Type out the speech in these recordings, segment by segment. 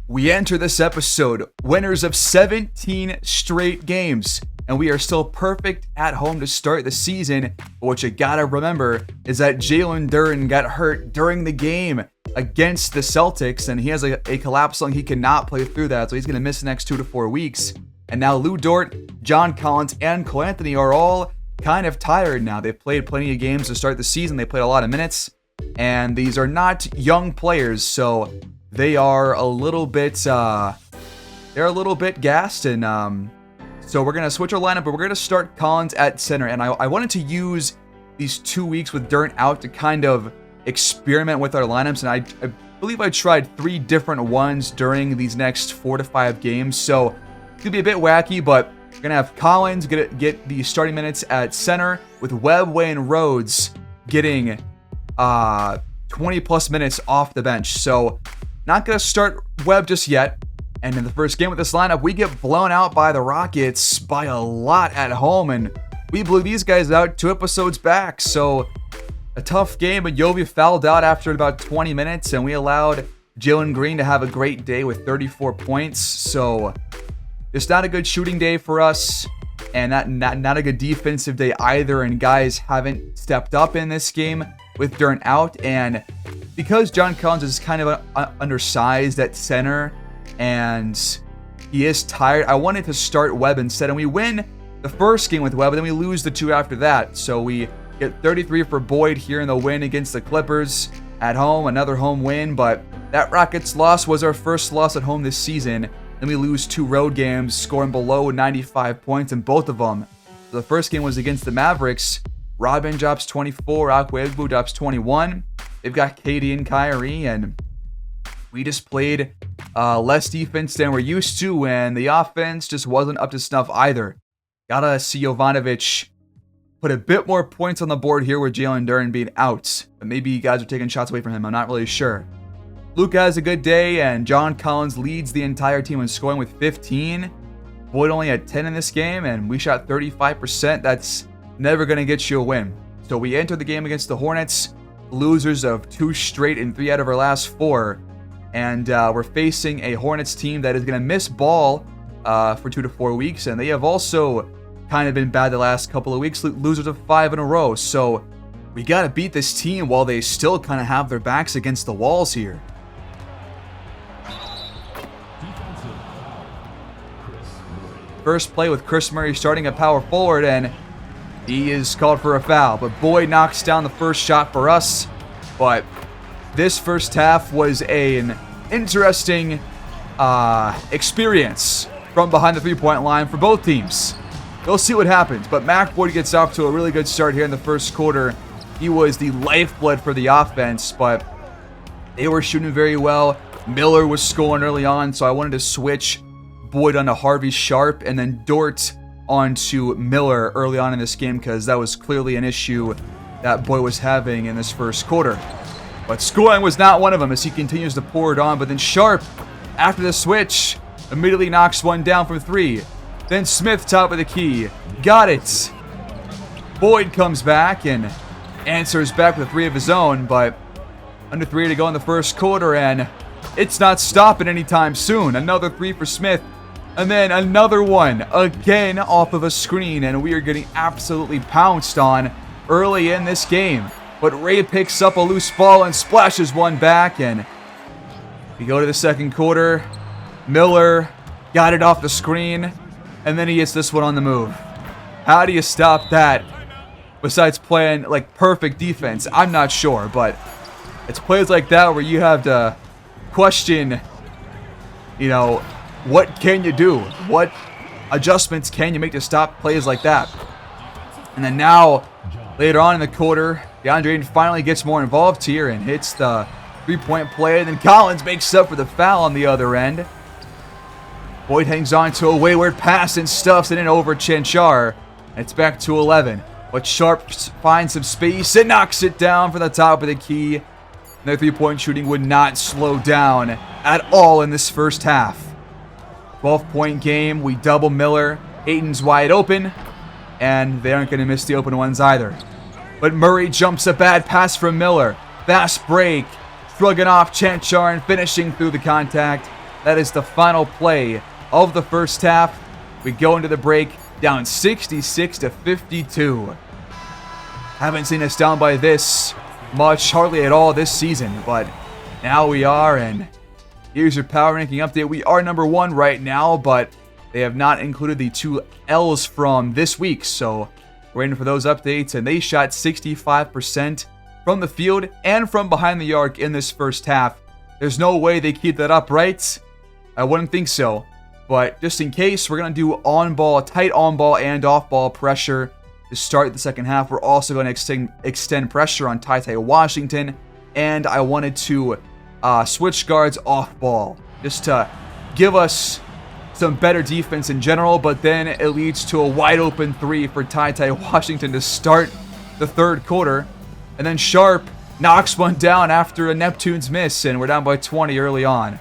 We enter this episode winners of 17 straight games, and we are still perfect at home to start the season. But what you gotta remember is that Jalen Duren got hurt during the game against the Celtics, and he has a collapse lung. He cannot play through that, so he's gonna miss the next 2 to 4 weeks. And now Lou Dort, John Collins, and Cole Anthony are all kind of tired now. They've played plenty of games to start the season. They played a lot of minutes, and these are not young players, so they are a little bit gassed, and so we're gonna switch our lineup, but we're gonna start Collins at center. And I wanted to use these 2 weeks with Duren out to kind of experiment with our lineups, and I believe I tried 3 different ones during these next 4 to 5 games, so it's gonna be a bit wacky. But we're gonna have Collins get the starting minutes at center, with Webb, Way, and Rhodes getting 20 plus minutes off the bench. So not going to start Webb just yet. And in the first game with this lineup, we get blown out by the Rockets by a lot at home. And we blew these guys out 2 episodes back. So a tough game, but Yovi fouled out after about 20 minutes. And we allowed Jalen Green to have a great day with 34 points. So it's not a good shooting day for us. And not a good defensive day either. And guys haven't stepped up in this game with Duren out. And because John Collins is kind of undersized at center and he is tired, I wanted to start Webb instead. And we win the first game with Webb, and then we lose the 2 after that. So we get 33 for Boyd here in the win against the Clippers at home, another home win. But that Rockets loss was our first loss at home this season. Then we lose 2 road games, scoring below 95 points in both of them. So the first game was against the Mavericks. Robin drops 24, Akwebu drops 21. They've got KD and Kyrie, and we just played less defense than we're used to, and the offense just wasn't up to snuff either. Gotta see Jovanovic put a bit more points on the board here with Jalen Duren being out, but maybe you guys are taking shots away from him. I'm not really sure. Luka has a good day, and John Collins leads the entire team in scoring with 15. Boyd only had 10 in this game, and we shot 35%. That's never going to get you a win. So we entered the game against the Hornets, losers of 2 straight and 3 out of our last 4. And we're facing a Hornets team that is going to miss ball for 2 to 4 weeks. And they have also kind of been bad the last couple of weeks, losers of 5 in a row. So we got to beat this team while they still kind of have their backs against the walls here. First play with Chris Murray starting at power forward, and he is called for a foul. But Boyd knocks down the first shot for us. But this first half was an interesting experience from behind the three-point line for both teams. We'll see what happens. But Mac Boyd gets off to a really good start here in the first quarter. He was the lifeblood for the offense, but they were shooting very well. Miller was scoring early on, so I wanted to switch Boyd onto Harvey Sharp and then Dort onto Miller early on in this game, because that was clearly an issue that Boyd was having in this first quarter. But scoring was not one of them as he continues to pour it on. But then Sharp, after the switch, immediately knocks one down from 3. Then Smith, top of the key, got it. Boyd comes back and answers back with 3 of his own, but under 3 to go in the first quarter, and it's not stopping anytime soon. Another 3 for Smith. And then another one, again off of a screen, and we are getting absolutely pounced on early in this game. But Ray picks up a loose ball and splashes one back, and we go to the second quarter. Miller got it off the screen, and then he hits this one on the move. How do you stop that besides playing like perfect defense? I'm not sure, but it's plays like that where you have to question, what can you do? What adjustments can you make to stop plays like that? And then now, later on in the quarter, DeAndre Ayton finally gets more involved here and hits the 3-point play. And then Collins makes up for the foul on the other end. Boyd hangs on to a wayward pass and stuffs it in over Chanchar. It's back to 11. But Sharp finds some space and knocks it down from the top of the key. And their 3-point shooting would not slow down at all in this first half. 12-point game. We double Miller. Ayton's wide open. And they aren't going to miss the open ones either. But Murray jumps a bad pass from Miller. Fast break. Shrugging off Chanchar and finishing through the contact. that is the final play of the first half. We go into the break down 66-52. Haven't seen us down by this much, hardly at all this season, but now we are, and here's your power ranking update. We are number 1 right now, but they have not included the 2 L's from this week, so we're waiting for those updates, and they shot 65% from the field and from behind the arc in this first half. There's no way they keep that up, right? I wouldn't think so. But just in case, we're going to do on-ball, tight on-ball and off-ball pressure to start the second half. We're also going to extend pressure on TyTy Washington. And I wanted to switch guards off-ball just to give us some better defense in general. But then it leads to a wide-open 3 for TyTy Washington to start the third quarter. And then Sharp knocks one down after a Neptunes miss, and we're down by 20 early on.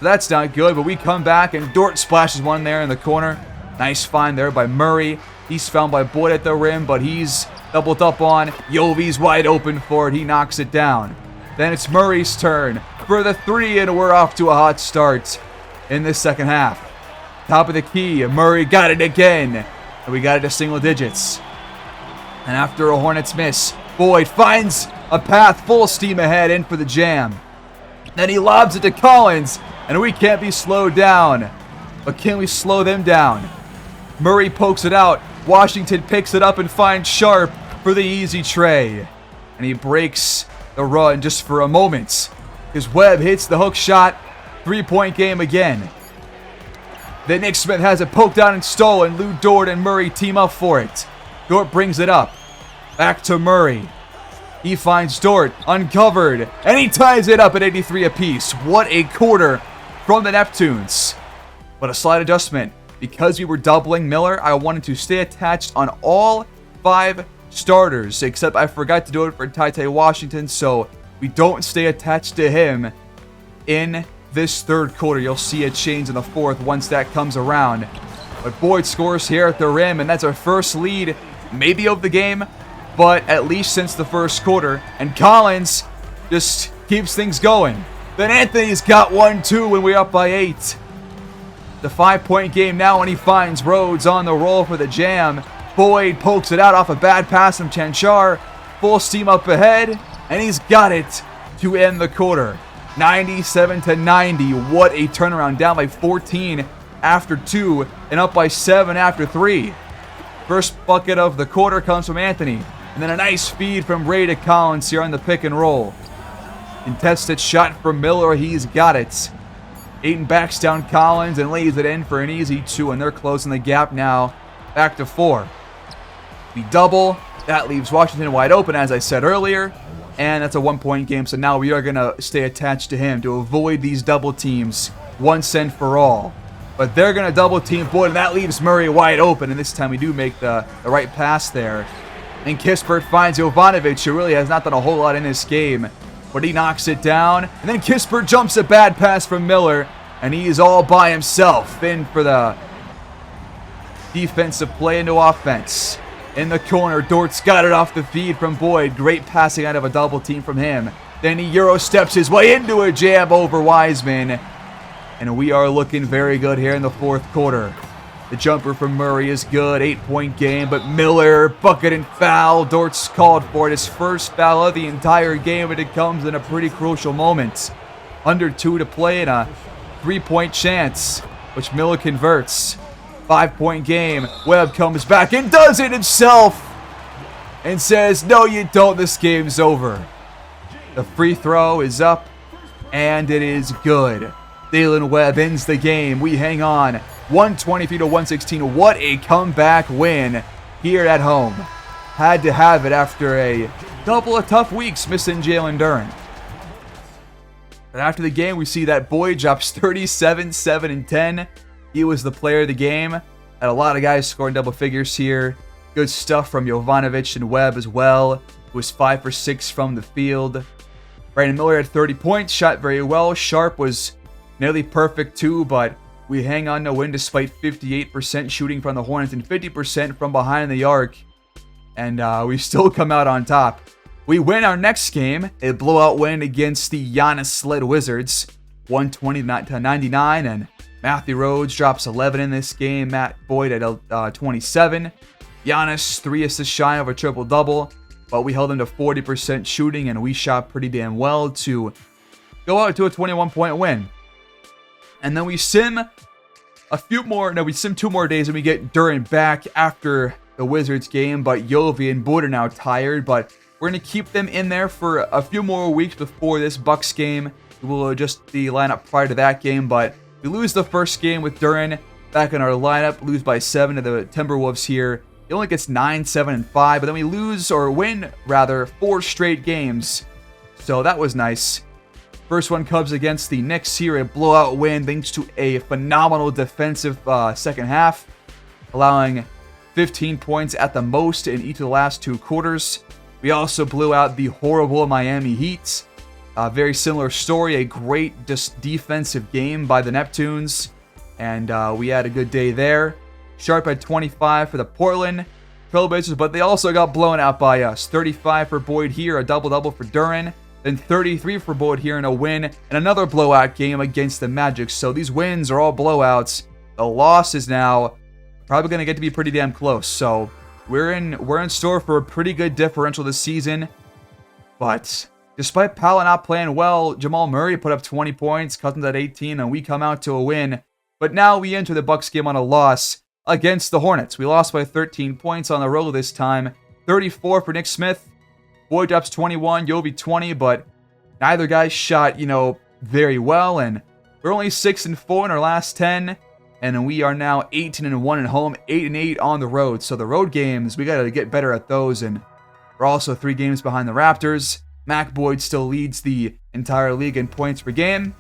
So that's not good, but we come back, and Dort splashes one there in the corner. Nice find there by Murray. He's found by Boyd at the rim, but he's doubled up on. Yovi's wide open for it. He knocks it down. Then it's Murray's turn for the 3, and we're off to a hot start in this second half. Top of the key, Murray got it again, and we got it to single digits. And after a Hornets miss, Boyd finds a path full steam ahead in for the jam. Then he lobs it to Collins, and we can't be slowed down. But can we slow them down? Murray pokes it out. Washington picks it up and finds Sharp for the easy tray. And he breaks the run just for a moment. His Webb hits the hook shot. 3-point game again. Then Nick Smith has it poked out and stolen. Lou Dort and Murray team up for it. Dort brings it up. Back to Murray. He finds Dort uncovered, and he ties it up at 83 apiece. What a quarter from the Neptunes. But a slight adjustment. Because we were doubling Miller, I wanted to stay attached on all 5 starters, except I forgot to do it for TyTy Washington, so we don't stay attached to him in this third quarter. You'll see a change in the fourth once that comes around. But Boyd scores here at the rim, and that's our first lead, maybe of the game, but at least since the first quarter. And Collins just keeps things going. Then Anthony's got 1-2 when we're up by 8. The 5-point game now, and he finds Rhodes on the roll for the jam. Boyd pokes it out off a bad pass from Chanchar. Full steam up ahead, and he's got it to end the quarter. 97-90. What a turnaround. Down by 14 after 2 and up by 7 after 3. First bucket of the quarter comes from Anthony. And then a nice feed from Ray to Collins here on the pick and roll. Contested shot from Miller. He's got it. Ayton backs down Collins and lays it in for an easy 2. And they're closing the gap now. Back to 4. We double. That leaves Washington wide open, as I said earlier. And that's a 1-point game. So now we are going to stay attached to him to avoid these double teams once and for all. But they're going to double team Boyd, and that leaves Murray wide open. And this time we do make the right pass there. And Kispert finds Jovanovic, who really has not done a whole lot in this game. But he knocks it down. And then Kispert jumps a bad pass from Miller. And he is all by himself in for the defensive play into offense. In the corner, Dort's got it off the feed from Boyd. Great passing out of a double team from him. Then he Euro steps his way into a jam over Wiseman. And we are looking very good here in the fourth quarter. The jumper from Murray is good. 8-point game, but Miller, bucket and foul. Dort's called for it. His first foul of the entire game, but it comes in a pretty crucial moment. Under 2 to play and a 3-point chance, which Miller converts. 5-point game. Webb comes back and does it himself. And says, no you don't, this game's over. The free throw is up, and it is good. Dalen Webb ends the game. We hang on. 123 to 116. What a comeback win here at home. Had to have it after a couple of tough weeks missing Jalen Duren. But after the game, we see that Boyd drops 37, 7, and 10. He was the player of the game. Had a lot of guys scoring double figures here. Good stuff from Jovanovic and Webb as well. Was 5 for 6 from the field. Brandon Miller had 30 points, shot very well. Sharp was nearly perfect too, but we hang on to win despite 58% shooting from the Hornets and 50% from behind the arc. And we still come out on top. We win our next game, a blowout win against the Giannis-led Wizards. 120 to 99, and Matthew Rhodes drops 11 in this game. Matt Boyd at 27. Giannis 3 assists shy of a triple-double, but we held him to 40% shooting, and we shot pretty damn well to go out to a 21-point win. And then we sim two more days, and we get Duren back after the Wizards game, but Yovi and Boyd are now tired, but we're going to keep them in there for a few more weeks before this Bucks game. We'll adjust the lineup prior to that game, but we lose the first game with Duren back in our lineup, lose by 7 to the Timberwolves here. He only gets 9, 7, and 5, but then we win 4 straight games. So that was nice. First one comes against the Knicks here, a blowout win thanks to a phenomenal defensive second half, allowing 15 points at the most in each of the last 2 quarters. We also blew out the horrible Miami Heat. Very similar story, a great defensive game by the Neptunes, and we had a good day there. Sharp at 25 for the Portland Trailblazers, but they also got blown out by us. 35 for Boyd here, a double-double for Duren, then 33 for Boyd here in a win, and another blowout game against the Magic. So these wins are all blowouts. The loss is now probably going to get to be pretty damn close. So we're in store for a pretty good differential this season. But despite Powell not playing well, Jamal Murray put up 20 points, Cousins at 18, and we come out to a win. But now we enter the Bucks game on a loss against the Hornets. We lost by 13 points on the road this time. 34 for Nick Smith. Boyd drops 21, Yovi 20, but neither guy shot, very well, and we're only 6-4 in our last 10, and we are now 18-1 at home, 8-8 on the road. So the road games, we got to get better at those, and we're also 3 games behind the Raptors. Mac Boyd still leads the entire league in points per game,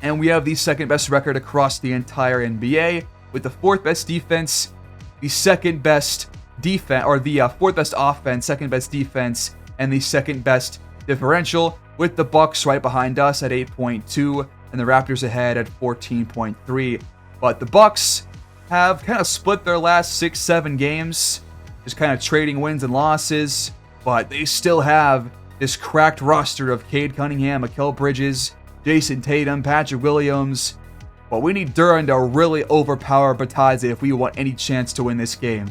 and we have the second best record across the entire NBA, with the 4th best defense, the second best defense, or the 4th best offense, second best defense, and the second best differential, with the Bucks right behind us at 8.2 and the Raptors ahead at 14.3. But the Bucks have kind of split their last 6-7 games, just kind of trading wins and losses, but they still have this cracked roster of Cade Cunningham, Mikal Bridges, Jason Tatum, Patrick Williams. But we need Duren to really overpower Batadze if we want any chance to win this game.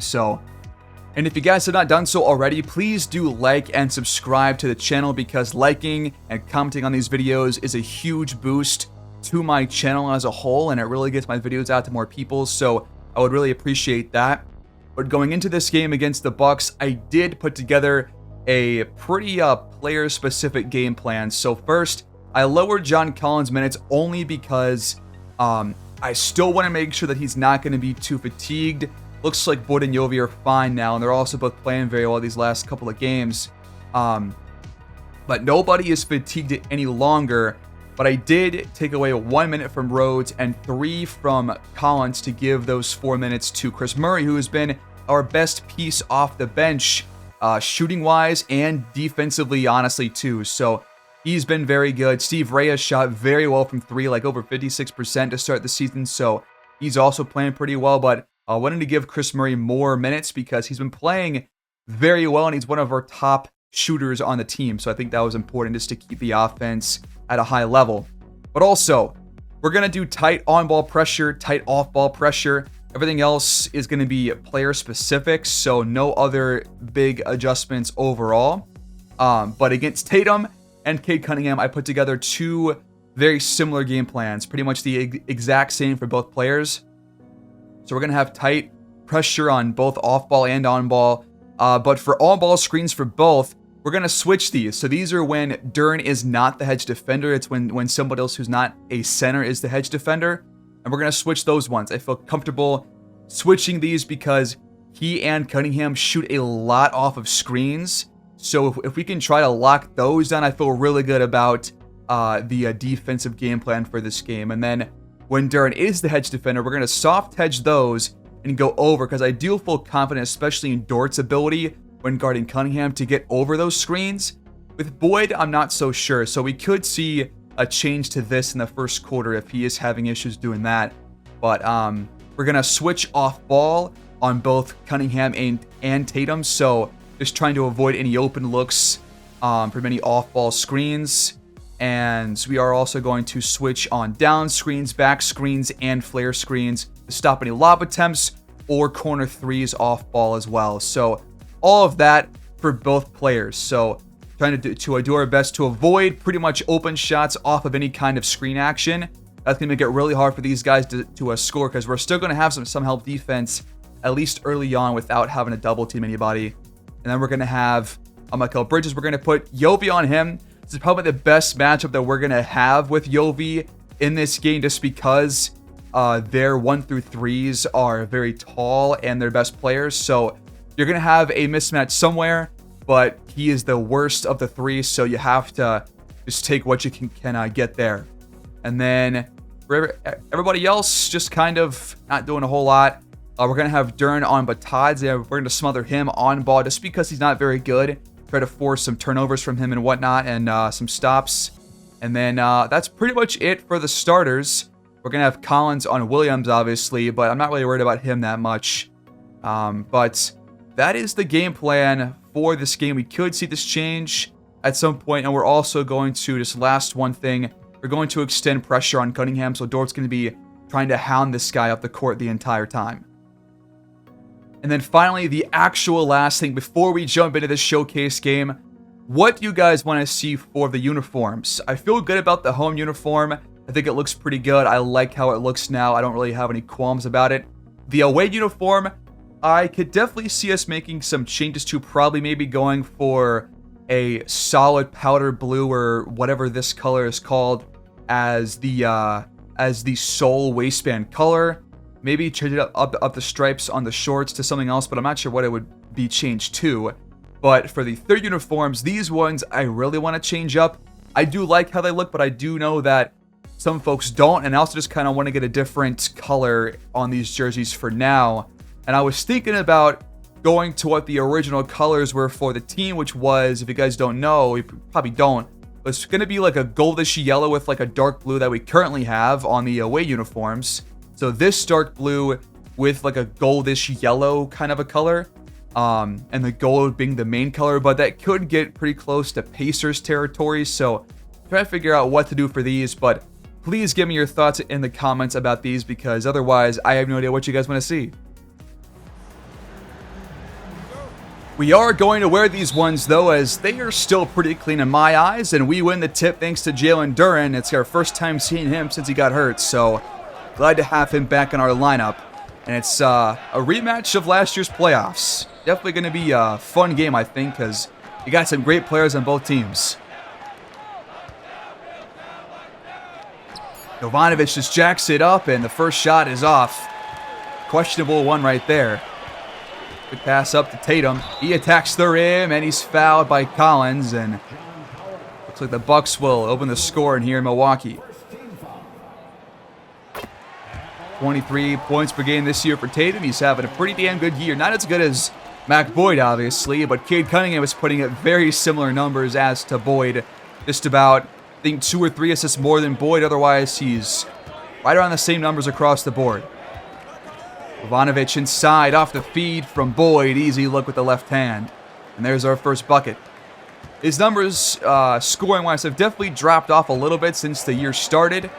And if you guys have not done so already, please do like and subscribe to the channel, because liking and commenting on these videos is a huge boost to my channel as a whole, and it really gets my videos out to more people, so I would really appreciate that. But going into this game against the Bucks, I did put together a pretty player-specific game plan. So first, I lowered John Collins' minutes only because I still want to make sure that he's not going to be too fatigued. Looks like Boyd and Yovi are fine now, and they're also both playing very well these last couple of games. But nobody is fatigued any longer. But I did take away 1 minute from Rhodes and 3 from Collins to give those 4 minutes to Chris Murray, who has been our best piece off the bench, shooting-wise and defensively, honestly, too. So he's been very good. Steve Reyes shot very well from 3, like over 56% to start the season. So he's also playing pretty well, but I wanted to give Chris Murray more minutes because he's been playing very well, and he's one of our top shooters on the team. So I think that was important, just to keep the offense at a high level. But also, we're going to do tight on-ball pressure, tight off-ball pressure. Everything else is going to be player-specific, so no other big adjustments overall. But against Tatum and Cade Cunningham, I put together 2 very similar game plans, pretty much the exact same for both players. So we're going to have tight pressure on both off-ball and on-ball. But for on-ball screens for both, we're going to switch these. So these are when Duren is not the hedge defender. It's when somebody else who's not a center is the hedge defender. And we're going to switch those ones. I feel comfortable switching these because he and Cunningham shoot a lot off of screens. So if we can try to lock those down, I feel really good about the defensive game plan for this game. And then when Duren is the hedge defender, we're going to soft hedge those and go over, because I do feel confident, especially in Dort's ability when guarding Cunningham, to get over those screens. With Boyd, I'm not so sure. So we could see a change to this in the first quarter if he is having issues doing that. But we're going to switch off ball on both Cunningham and Tatum. So just trying to avoid any open looks from any off ball screens. And we are also going to switch on down screens, back screens, and flare screens to stop any lob attempts or corner threes off ball as well. So all of that for both players. So trying to do our best to avoid pretty much open shots off of any kind of screen action. That's going to make it really hard for these guys to score, because we're still going to have some help defense, at least early on, without having to double team anybody. And then we're going to have Michael Bridges. We're going to put Yovi on him. This is probably the best matchup that we're going to have with Yovi in this game, just because their 1 through 3s are very tall and they're best players. So you're going to have a mismatch somewhere, but he is the worst of the 3, so you have to just take what you can get there. And then for everybody else, just kind of not doing a whole lot. We're going to have Dern on Batadze. We're going to smother him on ball just because he's not very good. Try to force some turnovers from him and whatnot, and some stops. And then that's pretty much it for the starters. We're going to have Collins on Williams, obviously, but I'm not really worried about him that much. But that is the game plan for this game. We could see this change at some point, and we're also going to, just last one thing, we're going to extend pressure on Cunningham, so Dort's going to be trying to hound this guy up the court the entire time. And then finally, the actual last thing before we jump into this showcase game, what do you guys want to see for the uniforms? I feel good about the home uniform. I think it looks pretty good. I like how it looks now. I don't really have any qualms about it. The away uniform, I could definitely see us making some changes to, probably maybe going for a solid powder blue or whatever this color is called as the sole waistband color. Maybe change it up the stripes on the shorts to something else, but I'm not sure what it would be changed to. But for the third uniforms, these ones I really want to change up. I do like how they look, but I do know that some folks don't, and I also just kind of want to get a different color on these jerseys for now. And I was thinking about going to what the original colors were for the team, which was, if you guys don't know, you probably don't, but it's going to be like a goldish yellow with like a dark blue that we currently have on the away uniforms. So this dark blue with like a goldish yellow kind of a color, and the gold being the main color, but that could get pretty close to Pacers territory. So trying to figure out what to do for these, but please give me your thoughts in the comments about these, because otherwise I have no idea what you guys want to see. We are going to wear these ones, though, as they are still pretty clean in my eyes, and we win the tip thanks to Jalen Duren. It's our first time seeing him since he got hurt, so glad to have him back in our lineup. And it's a rematch of last year's playoffs. Definitely going to be a fun game, I think, because you got some great players on both teams. Jovanovic just jacks it up, and the first shot is off. Questionable one right there. Good pass up to Tatum. He attacks the rim, and he's fouled by Collins, and looks like the Bucks will open the score in here in Milwaukee. 23 points per game this year for Tatum. He's having a pretty damn good year. Not as good as Mac Boyd, obviously, but Cade Cunningham is putting up very similar numbers as to Boyd. Just about, I think, 2 or 3 assists more than Boyd. Otherwise, he's right around the same numbers across the board. Jovanovic inside, off the feed from Boyd. Easy look with the left hand. And there's our first bucket. His numbers, scoring-wise, have definitely dropped off a little bit since the year started.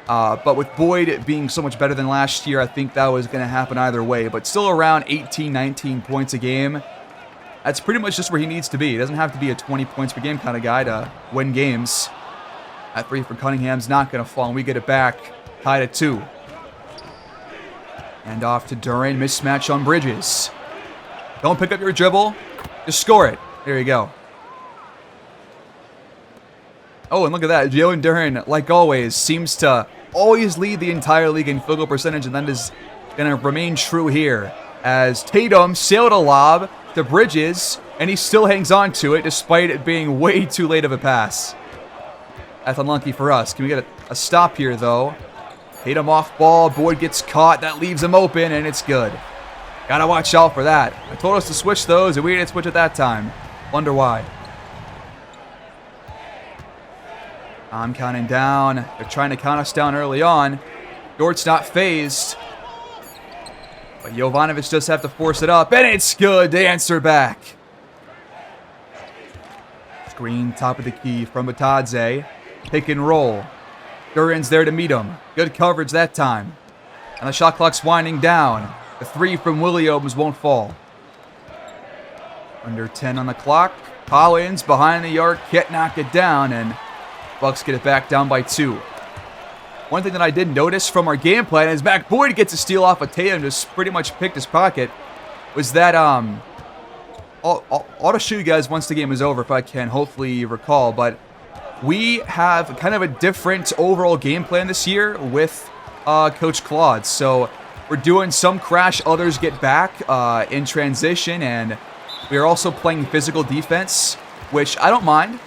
But with Boyd being so much better than last year, I think that was going to happen either way. But still around 18, 19 points a game. That's pretty much just where he needs to be. He doesn't have to be a 20 points per game kind of guy to win games. That 3 for Cunningham's not going to fall, and we get it back, tied at 2. And off to Duren, mismatch on Bridges. Don't pick up your dribble, just score it. There you go. Oh, and look at that. Jalen Duren, like always, seems to always lead the entire league in field goal percentage, and that is going to remain true here. As Tatum sailed a lob to Bridges, and he still hangs on to it despite it being way too late of a pass. That's unlucky for us. Can we get a stop here, though? Tatum off ball. Boyd gets caught. That leaves him open, and it's good. Gotta watch out for that. I told us to switch those, and we didn't switch at that time. Wonder why. I'm counting down. They're trying to count us down early on. Dort's not phased. But Jovanovic does have to force it up, and it's good. They answer back. Screen, top of the key from Batadze. Pick and roll. Duran's there to meet him. Good coverage that time. And the shot clock's winding down. The three from Williams won't fall. Under 10 on the clock. Collins behind the arc, can't knock it down, and Bucks get it back down by 2. One thing that I did notice from our game plan is Mac Boyd gets a steal off of Tatum, just pretty much picked his pocket, was that, I'll just show you guys once the game is over if I can hopefully recall, but we have kind of a different overall game plan this year with Coach Claude. So we're doing some crash, others get back in transition, and we are also playing physical defense, which I don't mind.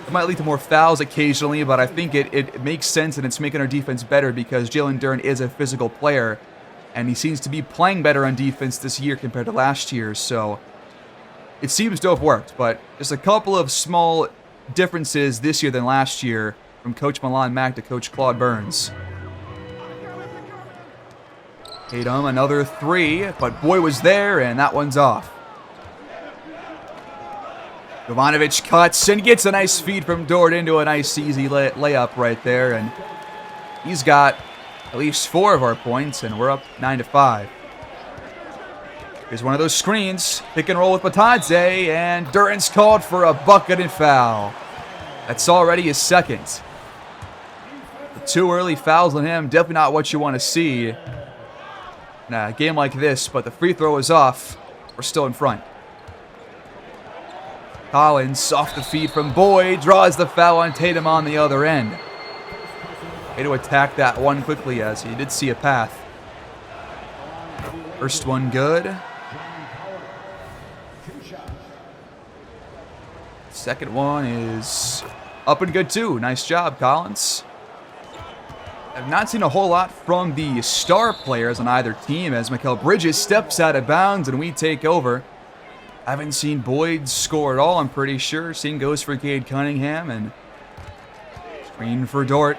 It might lead to more fouls occasionally, but I think it makes sense and it's making our defense better because Jalen Duren is a physical player, and he seems to be playing better on defense this year compared to last year. So it seems to have worked, but just a couple of small differences this year than last year from Coach Milan Mack to Coach Claude Burns. Tatum, another three, but Boyd was there, and that one's off. Jovanovic cuts and gets a nice feed from Dort into a nice easy layup right there, and he's got at least 4 of our points, and we're up 9-5. Here's one of those screens. Pick and roll with Batadze, and Duran's called for a bucket and foul. That's already his second. The 2 early fouls on him, definitely not what you want to see in a game like this, but the free throw is off. We're still in front. Collins, off the feed from Boyd, draws the foul on Tatum on the other end. Way to attack that one quickly, as he did see a path. First one good. Second one is up and good too. Nice job, Collins. I've not seen a whole lot from the star players on either team as Mikal Bridges steps out of bounds and we take over. I haven't seen Boyd score at all, I'm pretty sure. Scene goes for Cade Cunningham, and screen for Dort.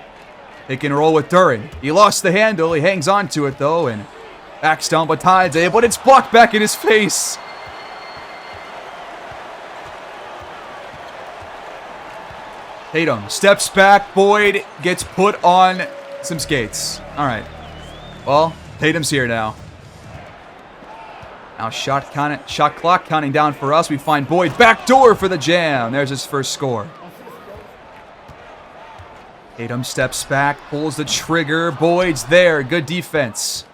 Pick and roll with Duren. He lost the handle, he hangs on to it though, and backs down Batadze, but it's blocked back in his face. Tatum steps back, Boyd gets put on some skates. All right, well, Tatum's here now. Now shot clock counting down for us. We find Boyd backdoor for the jam. There's his first score. Tatum steps back, pulls the trigger. Boyd's there. Good defense.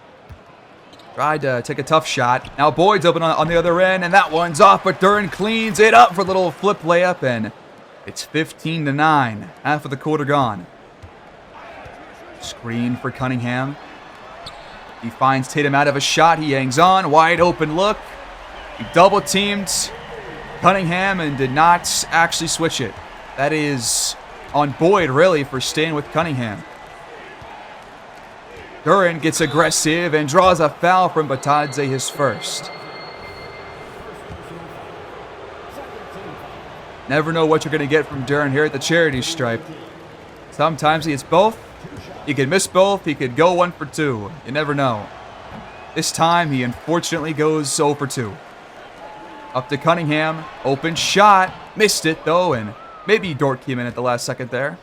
Tried to take a tough shot. Now Boyd's open on the other end, and that one's off, but Duren cleans it up for a little flip layup, and it's 15-9. Half of the quarter gone. Screen for Cunningham. He finds Tatum out of a shot. He hangs on. Wide open look. He double teamed Cunningham and did not actually switch it. That is on Boyd, really, for staying with Cunningham. Duren gets aggressive and draws a foul from Batadze, his first. Never know what you're going to get from Duren here at the charity stripe. Sometimes he hits both. He could miss both. He could go 1 for 2. You never know. This time, he unfortunately goes 0 for 2. Up to Cunningham. Open shot. Missed it, though, and maybe Dort came in at the last second there.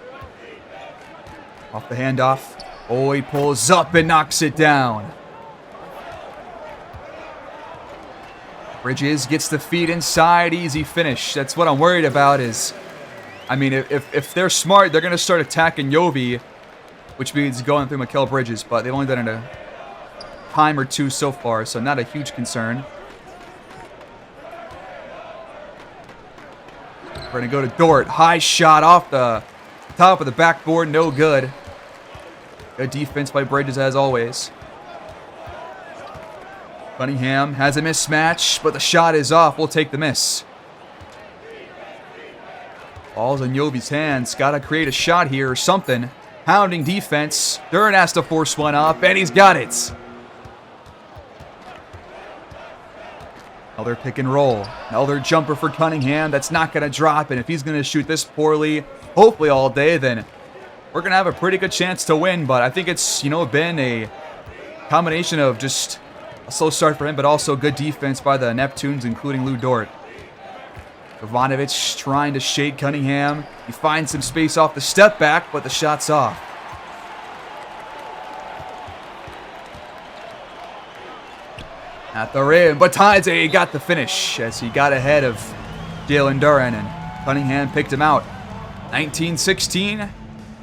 Off the handoff. Boyd pulls up and knocks it down. Bridges gets the feed inside. Easy finish. That's what I'm worried about is, I mean, if they're smart, they're going to start attacking Yovi, which means going through Mikal Bridges, but they've only done it a time or two so far, so not a huge concern. We're going to go to Dort. High shot off the top of the backboard. No good. Good defense by Bridges, as always. Cunningham has a mismatch, but the shot is off. We'll take the miss. Ball's in Yovi's hands. Got to create a shot here or something. Pounding defense. Duren has to force one up, and he's got it. Another pick and roll. Another jumper for Cunningham. That's not going to drop, and if he's going to shoot this poorly, hopefully all day, then we're going to have a pretty good chance to win. But I think it's, been a combination of just a slow start for him, but also good defense by the Neptunes, including Lou Dort. Jovanovic trying to shade Cunningham. He finds some space off the step back, but the shot's off. At the rim, Batadze got the finish as he got ahead of Jalen Duren, and Cunningham picked him out. 19-16,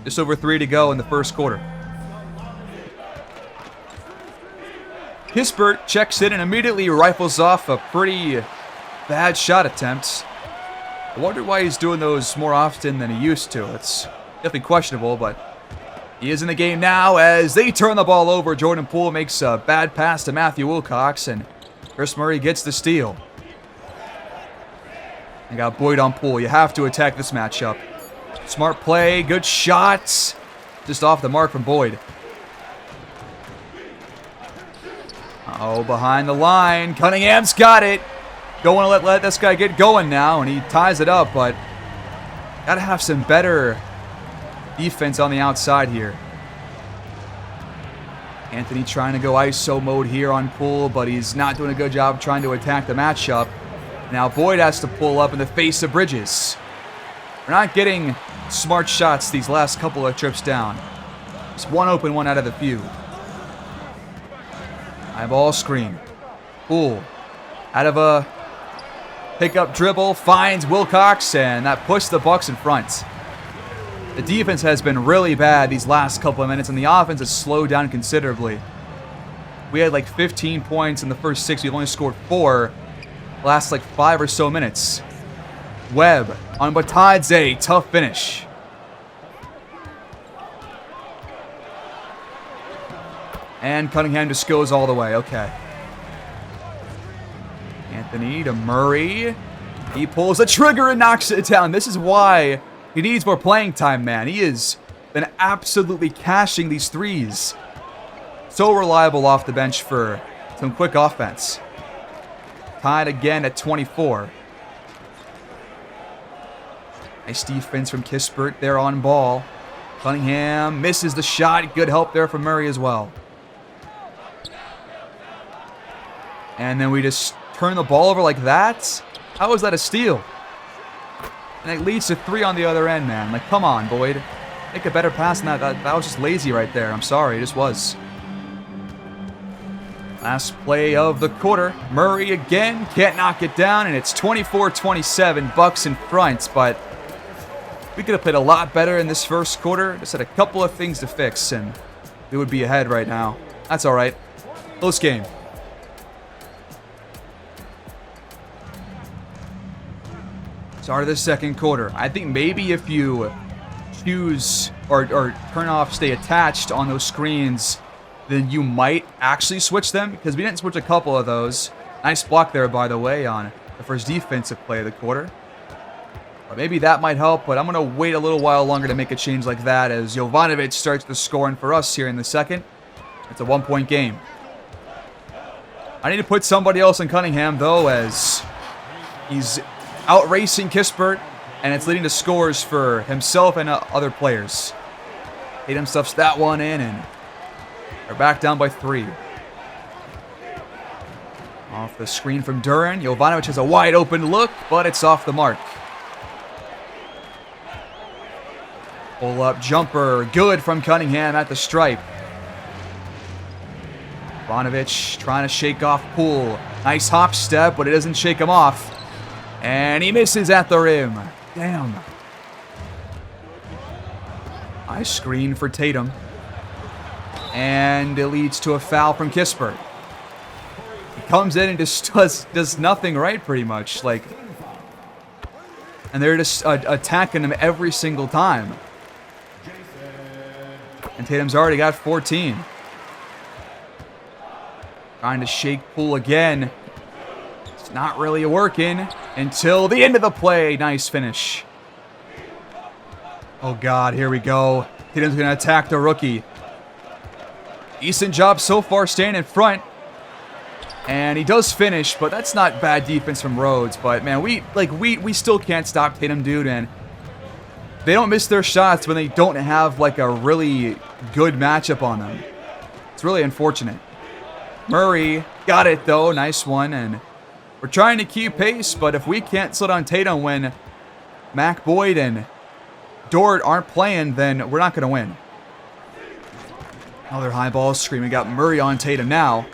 just over 3 to go in the first quarter. Kispert checks in and immediately rifles off a pretty bad shot attempt. I wonder why he's doing those more often than he used to. It's definitely questionable, but he is in the game now as they turn the ball over. Jordan Poole makes a bad pass to Matthew Wilcox, and Chris Murray gets the steal. You got Boyd on Poole. You have to attack this matchup. Smart play, good shots. Just off the mark from Boyd. Oh, behind the line. Cunningham's got it. Don't want to let this guy get going now, and he ties it up, but got to have some better defense on the outside here. Anthony trying to go ISO mode here on Poole, but he's not doing a good job trying to attack the matchup. Now Boyd has to pull up in the face of Bridges. We're not getting smart shots these last couple of trips down. Just one open one out of the few. High ball screen. Poole out of a pickup dribble, finds Wilcox, and that pushed the Bucks in front. The defense has been really bad these last couple of minutes, and the offense has slowed down considerably. We had like 15 points in the first 6. We've only scored 4 last like 5 or so minutes. Webb on Batadze, tough finish. And Cunningham just goes all the way. Okay. Anthony to Murray. He pulls the trigger and knocks it down. This is why he needs more playing time, man. He has been absolutely cashing these threes. So reliable off the bench for some quick offense. Tied again at 24. Nice defense from Kispert there on ball. Cunningham misses the shot. Good help there from Murray as well. And then we just turn the ball over like that? How is that a steal? And it leads to 3 on the other end, man. Like, come on, Boyd. Make a better pass than that. That was just lazy right there. I'm sorry, it just was. Last play of the quarter. Murray again. Can't knock it down, and it's 24-27. Bucks in front, but we could have played a lot better in this first quarter. Just had a couple of things to fix, and we would be ahead right now. That's all right. Close game. Start of the second quarter. I think maybe if you choose or turn off stay attached on those screens, then you might actually switch them, because we didn't switch a couple of those. Nice block there, by the way, on the first defensive play of the quarter. But maybe that might help, but I'm going to wait a little while longer to make a change like that as Jovanovic starts the scoring for us here in the second. It's a 1-point game. I need to put somebody else in Cunningham, though, as he's out-racing Kispert, and it's leading to scores for himself and other players. Tatum stuffs that one in, and they're back down by 3. Off the screen from Duren. Jovanovic has a wide-open look, but it's off the mark. Pull-up jumper. Good from Cunningham at the stripe. Jovanovic trying to shake off Poole. Nice hop step, but it doesn't shake him off. And he misses at the rim. Damn. Nice screen for Tatum. And it leads to a foul from Kispert. He comes in and just does nothing right, pretty much. Like, and they're just attacking him every single time. And Tatum's already got 14. Trying to shake Poole again. It's not really working until the end of the play. Nice finish. Oh, God, here we go. Tatum's going to attack the rookie. Decent job so far staying in front. And he does finish, but that's not bad defense from Rhodes. But, man, we still can't stop Tatum, dude. And they don't miss their shots when they don't have, like, a really good matchup on them. It's really unfortunate. Murray got it, though. Nice one. And We're trying to keep pace, but if we can't slow down Tatum when Mac Boyd and Dort aren't playing, then we're not going to win. Another high ball screen. We got Murray on Tatum now,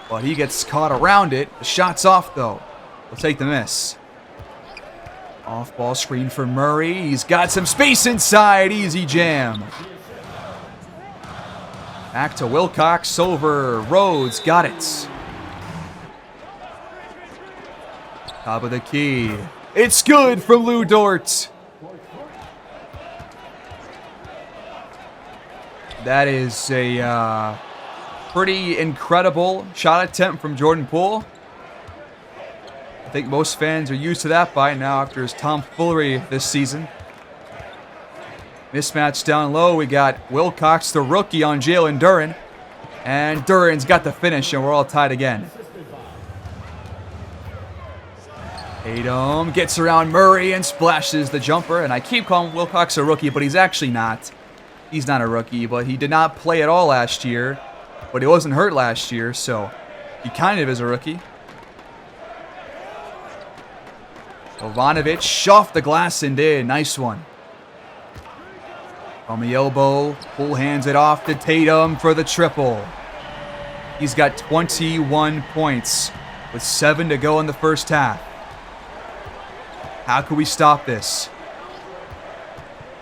but he gets caught around it. The shot's off, though. We'll take the miss. Off ball screen for Murray. He's got some space inside. Easy jam. Back to Wilcox over Rhodes. Got it. Top of the key. It's good from Lou Dort. That is a pretty incredible shot attempt from Jordan Poole. I think most fans are used to that by now after his tomfoolery this season. Mismatch down low. We got Wilcox, the rookie, on Jalen Duren. And Duren's got the finish, and we're all tied again. Tatum gets around Murray and splashes the jumper. And I keep calling Wilcox a rookie, but he's actually not. He's not a rookie, but he did not play at all last year. But he wasn't hurt last year, so he kind of is a rookie. Jovanovic off the glass and did. Nice one. From the elbow, Poole hands it off to Tatum for the triple. He's got 21 points with 7 to go in the first half. How can we stop this?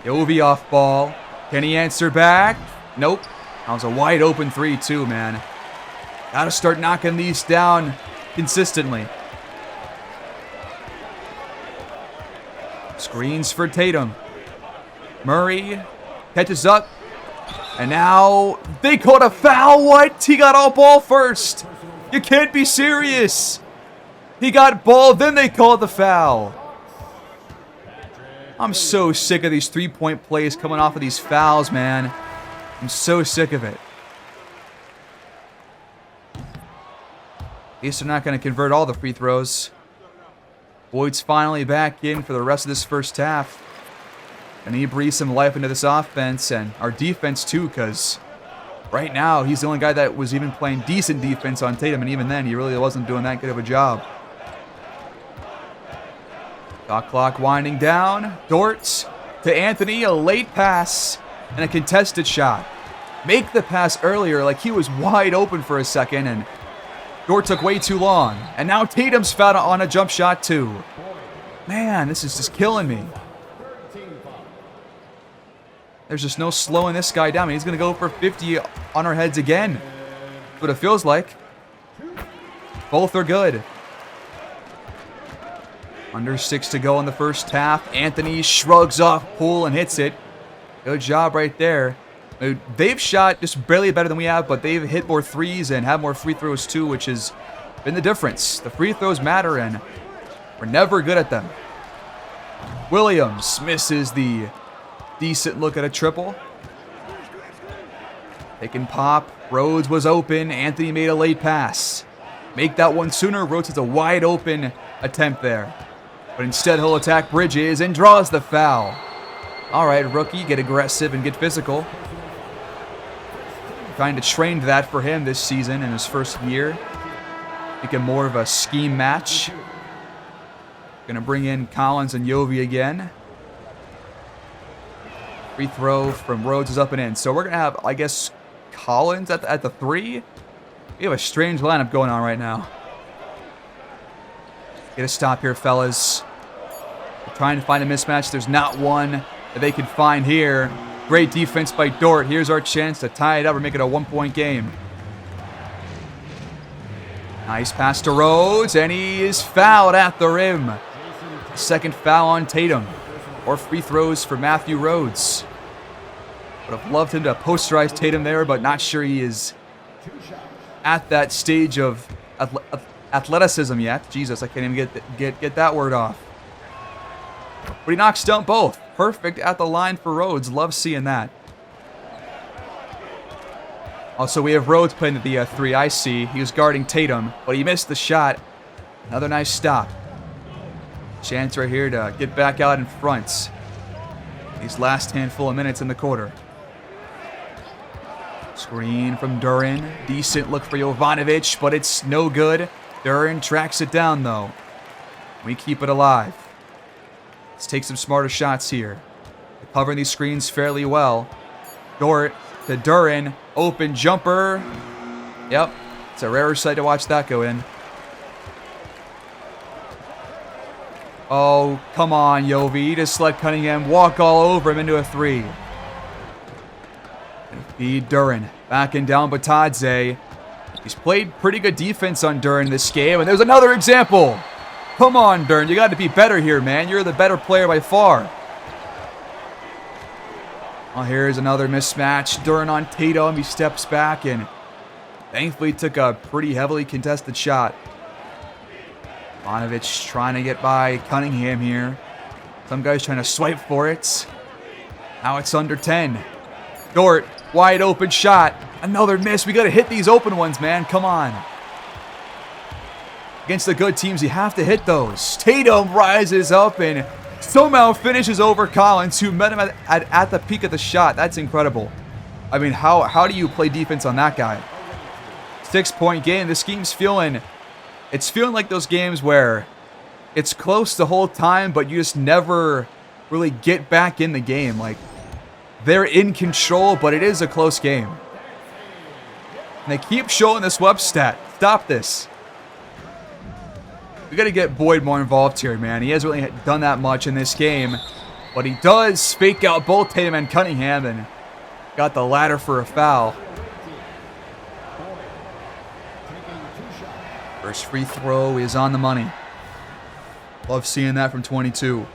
Yovi off ball. Can he answer back? Nope. That was a wide open 3 too, man. Gotta start knocking these down consistently. Screens for Tatum. Murray catches up. And now they caught a foul. What? He got all ball first. You can't be serious. He got ball, then they called the foul. I'm so sick of these three-point plays coming off of these fouls, man. I'm so sick of it. At least they're not going to convert all the free throws. Boyd's finally back in for the rest of this first half. And he breathes some life into this offense and our defense too, because right now he's the only guy that was even playing decent defense on Tatum, and even then he really wasn't doing that good of a job. Shot clock winding down. Dort to Anthony, a late pass and a contested shot. Make the pass earlier, like he was wide open for a second, and Dort took way too long. And now Tatum's fouled on a jump shot too. Man, this is just killing me. There's just no slowing this guy down. I mean, he's going to go for 50 on our heads again. That's what it feels like. Both are good. Under 6 to go in the first half. Anthony shrugs off Poole and hits it. Good job right there. They've shot just barely better than we have, but they've hit more threes and have more free throws too, which has been the difference. The free throws matter, and we're never good at them. Williams misses the decent look at a triple. They can pop. Rhodes was open. Anthony made a late pass. Make that one sooner. Rhodes has a wide open attempt there. But instead he'll attack Bridges and draws the foul. All right, rookie, get aggressive and get physical. Trying to train that for him this season in his first year. Make it more of a scheme match. Gonna bring in Collins and Yovi again. Free throw from Rhodes is up and in. So we're going to have, I guess, Collins at the 3. We have a strange lineup going on right now. Get a stop here, fellas. We're trying to find a mismatch. There's not one that they can find here. Great defense by Dort. Here's our chance to tie it up or make it a one-point game. Nice pass to Rhodes, and he is fouled at the rim. Second foul on Tatum. Or free throws for Matthew Rhodes. Would have loved him to posterize Tatum there, but not sure he is at that stage of athleticism yet. Jesus, I can't even get that word off. But he knocks down both. Perfect at the line for Rhodes. Love seeing that. Also, we have Rhodes playing at the 3. I see. He was guarding Tatum, but he missed the shot. Another nice stop. Chance right here to get back out in front. These last handful of minutes in the quarter. Screen from Duren. Decent look for Jovanovic, but it's no good. Duren tracks it down, though. We keep it alive. Let's take some smarter shots here. We're covering these screens fairly well. Dort to Duren. Open jumper. Yep. It's a rare sight to watch that go in. Oh, come on, Yovi. You just let Cunningham walk all over him into a three. And feed Duren. Backing down Batadze. He's played pretty good defense on Duren this game. And there's another example. Come on, Duren. You got to be better here, man. You're the better player by far. Well, here's another mismatch. Duren on Tatum. He steps back and thankfully took a pretty heavily contested shot. Ivanovic trying to get by Cunningham here. Some guy's trying to swipe for it. Now it's under 10. Dort, wide open shot. Another miss. We got to hit these open ones, man. Come on. Against the good teams, you have to hit those. Tatum rises up and somehow finishes over Collins, who met him at the peak of the shot. That's incredible. I mean, how do you play defense on that guy? 6-point game. This game's feeling like those games where it's close the whole time, but you just never really get back in the game. Like, they're in control, but it is a close game. And they keep showing this web stat. Stop this. We got to get Boyd more involved here, man. He hasn't really done that much in this game, but he does fake out both Tatum and Cunningham and got the ladder for a foul. First free throw is on the money. Love seeing that from 22.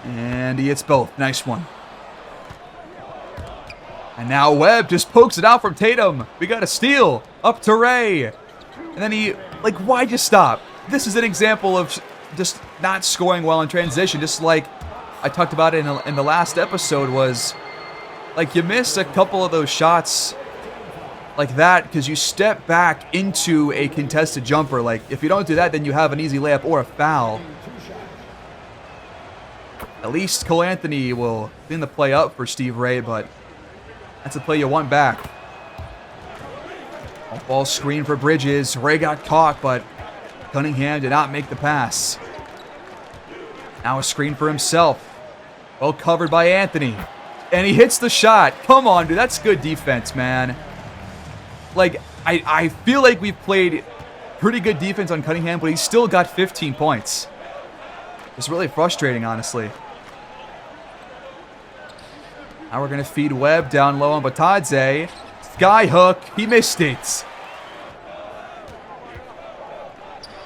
And he hits both. Nice one. And now Webb just pokes it out from Tatum. We got a steal. Up to Ray. And then he, like, why'd you stop? This is an example of just not scoring well in transition. Just like I talked about it in the last episode, was like you miss a couple of those shots like that because you step back into a contested jumper. Like, if you don't do that, then you have an easy layup or a foul. At least Cole Anthony will clean the play up for Steve Ray, but that's a play you want back. Ball screen for Bridges. Ray got caught, but Cunningham did not make the pass. Now a screen for himself. Well covered by Anthony. And he hits the shot. Come on, dude. That's good defense, man. Like, I feel like we've played pretty good defense on Cunningham, but he still got 15 points. It's really frustrating, honestly. Now we're going to feed Webb down low on Batadze. Skyhook. He missed it.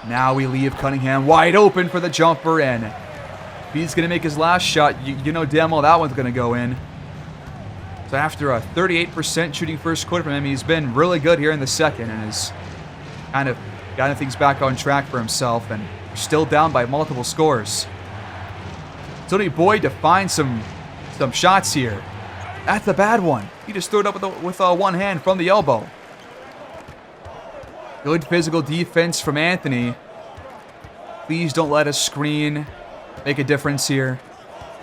Now we leave Cunningham wide open for the jumper, and if he's going to make his last shot, you know damn well that one's going to go in. So after a 38% shooting first quarter from him, he's been really good here in the second and has kind of gotten things back on track for himself, and we're still down by multiple scores. So need Boyd to find some shots here. That's a bad one. He just threw it up with one hand from the elbow. Good physical defense from Anthony. Please don't let us screen make a difference here.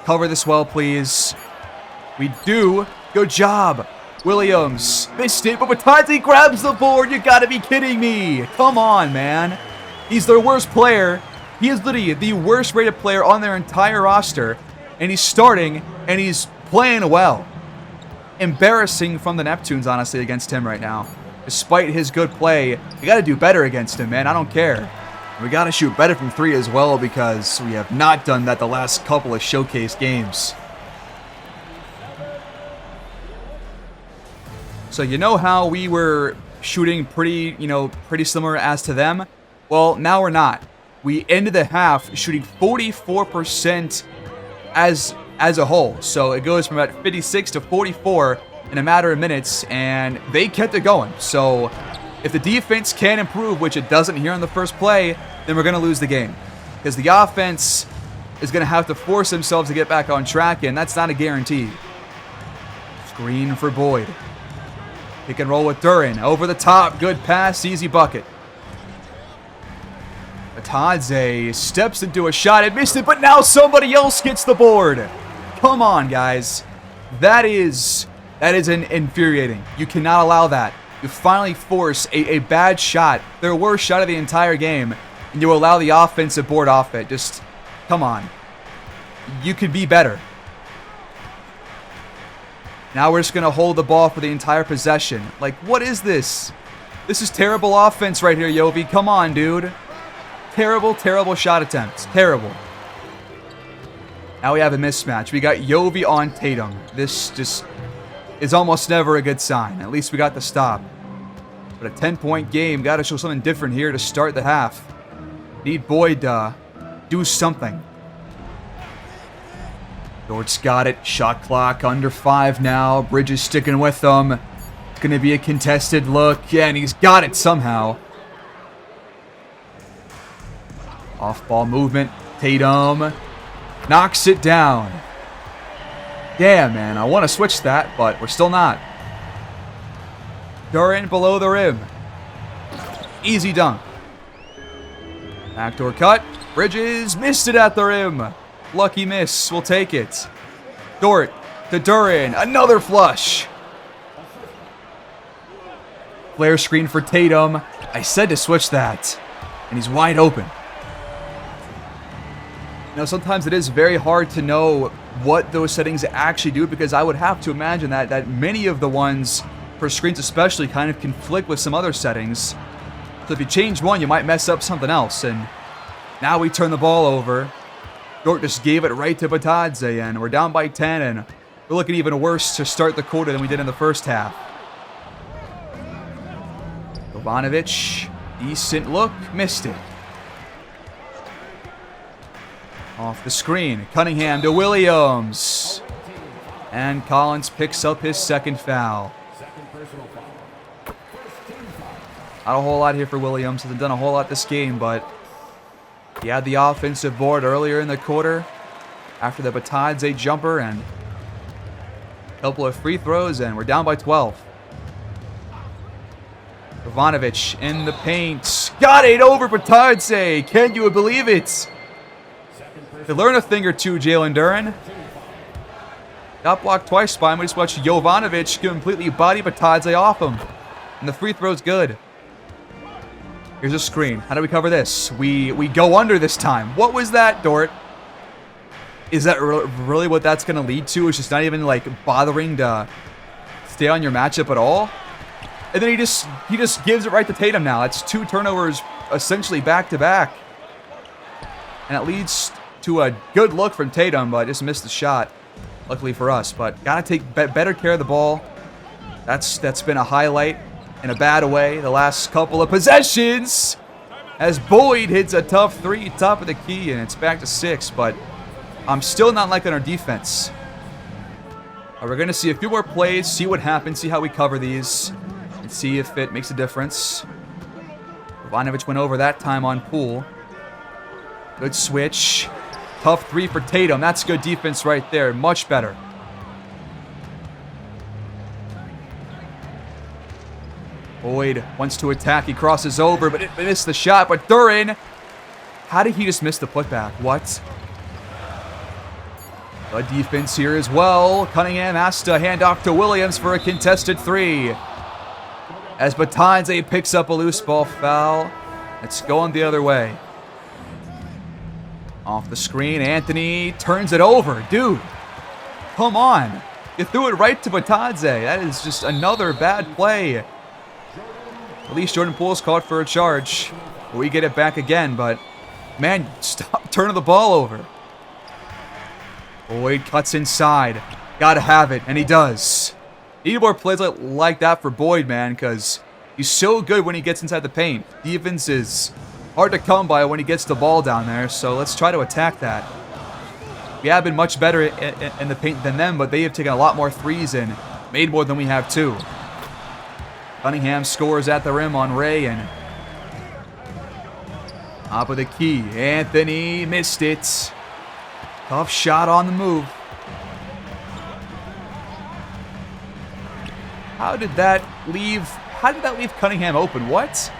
Cover this well, please. We do. Good job. Williams missed it, but Batadze grabs the board. You gotta be kidding me. Come on, man. He's their worst player. He is literally the worst rated player on their entire roster. And he's starting, and he's playing well. Embarrassing from the Neptunes, honestly, against him right now. Despite his good play, we got to do better against him, man. I don't care. We got to shoot better from three as well, because we have not done that the last couple of showcase games. So you know how we were shooting pretty similar as to them? Well, now we're not. We ended the half shooting 44% as a whole. So it goes from about 56 to 44 in a matter of minutes, and they kept it going. So if the defense can improve, which it doesn't here on the first play, then we're going to lose the game. Because the offense is going to have to force themselves to get back on track, and that's not a guarantee. Screen for Boyd. Pick and roll with Duren. Over the top. Good pass. Easy bucket. Batadze steps into a shot and missed it, but now somebody else gets the board. Come on, guys. That is infuriating. You cannot allow that. You finally force a bad shot, their worst shot of the entire game, and you allow the offense to board off it. Just, come on. You could be better. Now we're just going to hold the ball for the entire possession. Like, what is this? This is terrible offense right here, Yovi. Come on, dude. Terrible, terrible shot attempts. Terrible. Now we have a mismatch. We got Yovi on Tatum. This just is almost never a good sign. At least we got the stop. But a 10-point game. Got to show something different here to start the half. Need Boyd to do something. Dort's got it. Shot clock under 5 now. Bridges sticking with them. It's going to be a contested look. Yeah, and he's got it somehow. Off-ball movement. Tatum knocks it down. Damn, man. I want to switch that, but we're still not. Durant below the rim. Easy dunk. Backdoor cut. Bridges missed it at the rim. Lucky miss. We'll take it. Dort to Durant. Another flush. Flare screen for Tatum. I said to switch that. And he's wide open. Now, sometimes it is very hard to know what those settings actually do, because I would have to imagine that many of the ones for screens especially kind of conflict with some other settings. So if you change one, you might mess up something else. And now we turn the ball over. Dort just gave it right to Batadze, and we're down by 10, and we're looking even worse to start the quarter than we did in the first half. Jovanovic, decent look, missed it. Off the screen, Cunningham to Williams. And Collins picks up his second foul. Not a whole lot here for Williams. Hasn't done a whole lot this game, but he had the offensive board earlier in the quarter after the Batadze jumper and a couple of free throws, and we're down by 12. Jovanovic in the paint. Got it over Batadze. Can you believe it? To learn a thing or two, Jalen Duren. Got blocked twice by him. We just watched Jovanovic completely body Batadze off him. And the free throw's good. Here's a screen. How do we cover this? We go under this time. What was that, Dort? Is that really what that's going to lead to? It's just not even, like, bothering to stay on your matchup at all? And then he just gives it right to Tatum now. That's 2 turnovers essentially back-to-back. And it leads to a good look from Tatum, but just missed the shot, luckily for us. But got to take better care of the ball. That's been a highlight in a bad way the last couple of possessions, as Boyd hits a tough 3, top of the key, and it's back to 6. But I'm still not liking our defense. We're going to see a few more plays, see what happens, see how we cover these, and see if it makes a difference. Jovanovic went over that time on Poole. Good switch. Tough 3 for Tatum. That's good defense right there. Much better. Boyd wants to attack. He crosses over, but it missed the shot. But Duren, how did he just miss the putback? What? Good defense here as well. Cunningham has to hand off to Williams for a contested 3. As Batadze picks up a loose ball foul. It's going the other way. Off the screen, Anthony turns it over. Dude, come on. You threw it right to Batadze. That is just another bad play. At least Jordan Poole's called for a charge. We get it back again, but man, stop turning the ball over. Boyd cuts inside. Gotta have it, and he does. Need more plays like that for Boyd, man, because he's so good when he gets inside the paint. Defense is hard to come by when he gets the ball down there, so let's try to attack that. We have been much better in the paint than them, but they have taken a lot more threes and made more than we have too. Cunningham scores at the rim on Ray, and top of the key. Anthony missed it. Tough shot on the move. How did that leave Cunningham open? What?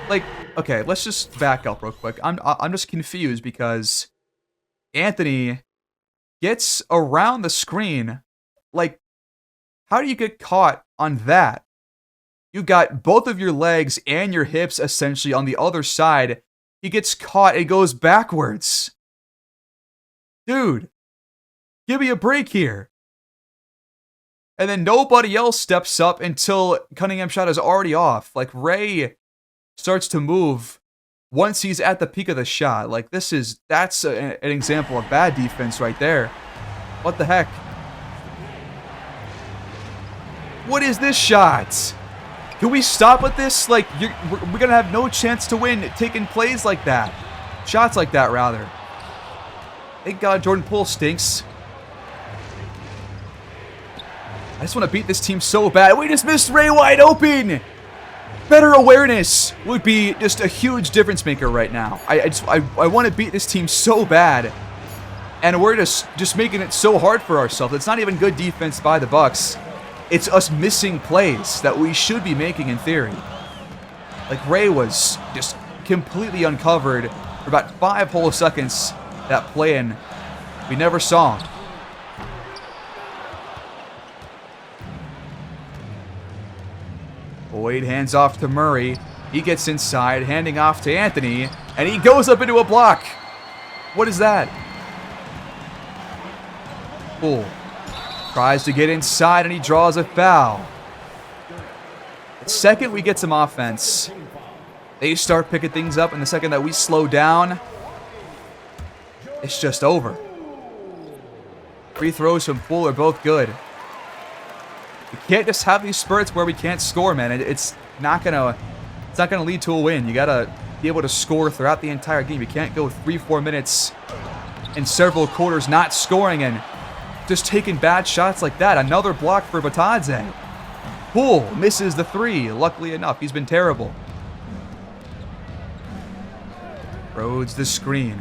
Like, okay, let's just back up real quick. I'm just confused because Anthony gets around the screen. Like, how do you get caught on that? You got both of your legs and your hips essentially on the other side. He gets caught and goes backwards. Dude, give me a break here. And then nobody else steps up until Cunningham's shot is already off. Like, Ray starts to move once he's at the peak of the shot. Like, that's an example of bad defense right there. What the heck? What is this shot? Can we stop with this? Like, we're going to have no chance to win taking plays like that. Shots like that, rather. Thank God Jordan Poole stinks. I just want to beat this team so bad. We just missed Ray wide open. Better awareness would be just a huge difference maker right now. I want to beat this team so bad. And we're just making it so hard for ourselves. It's not even good defense by the Bucks. It's us missing plays that we should be making in theory. Like, Ray was just completely uncovered for about 5 whole seconds. That play in, we never saw him. Boyd hands off to Murray. He gets inside, handing off to Anthony, and he goes up into a block. What is that? Poole tries to get inside, and he draws a foul. The second we get some offense, they start picking things up, and the second that we slow down, it's just over. Free throws from Poole are both good. We can't just have these spurts where we can't score, man. It's not gonna lead to a win. You gotta be able to score throughout the entire game. You can't go 3-4 minutes in several quarters not scoring and just taking bad shots like that. Another block for Batadze. Poole misses the 3. Luckily enough, he's been terrible. Rhodes the screen.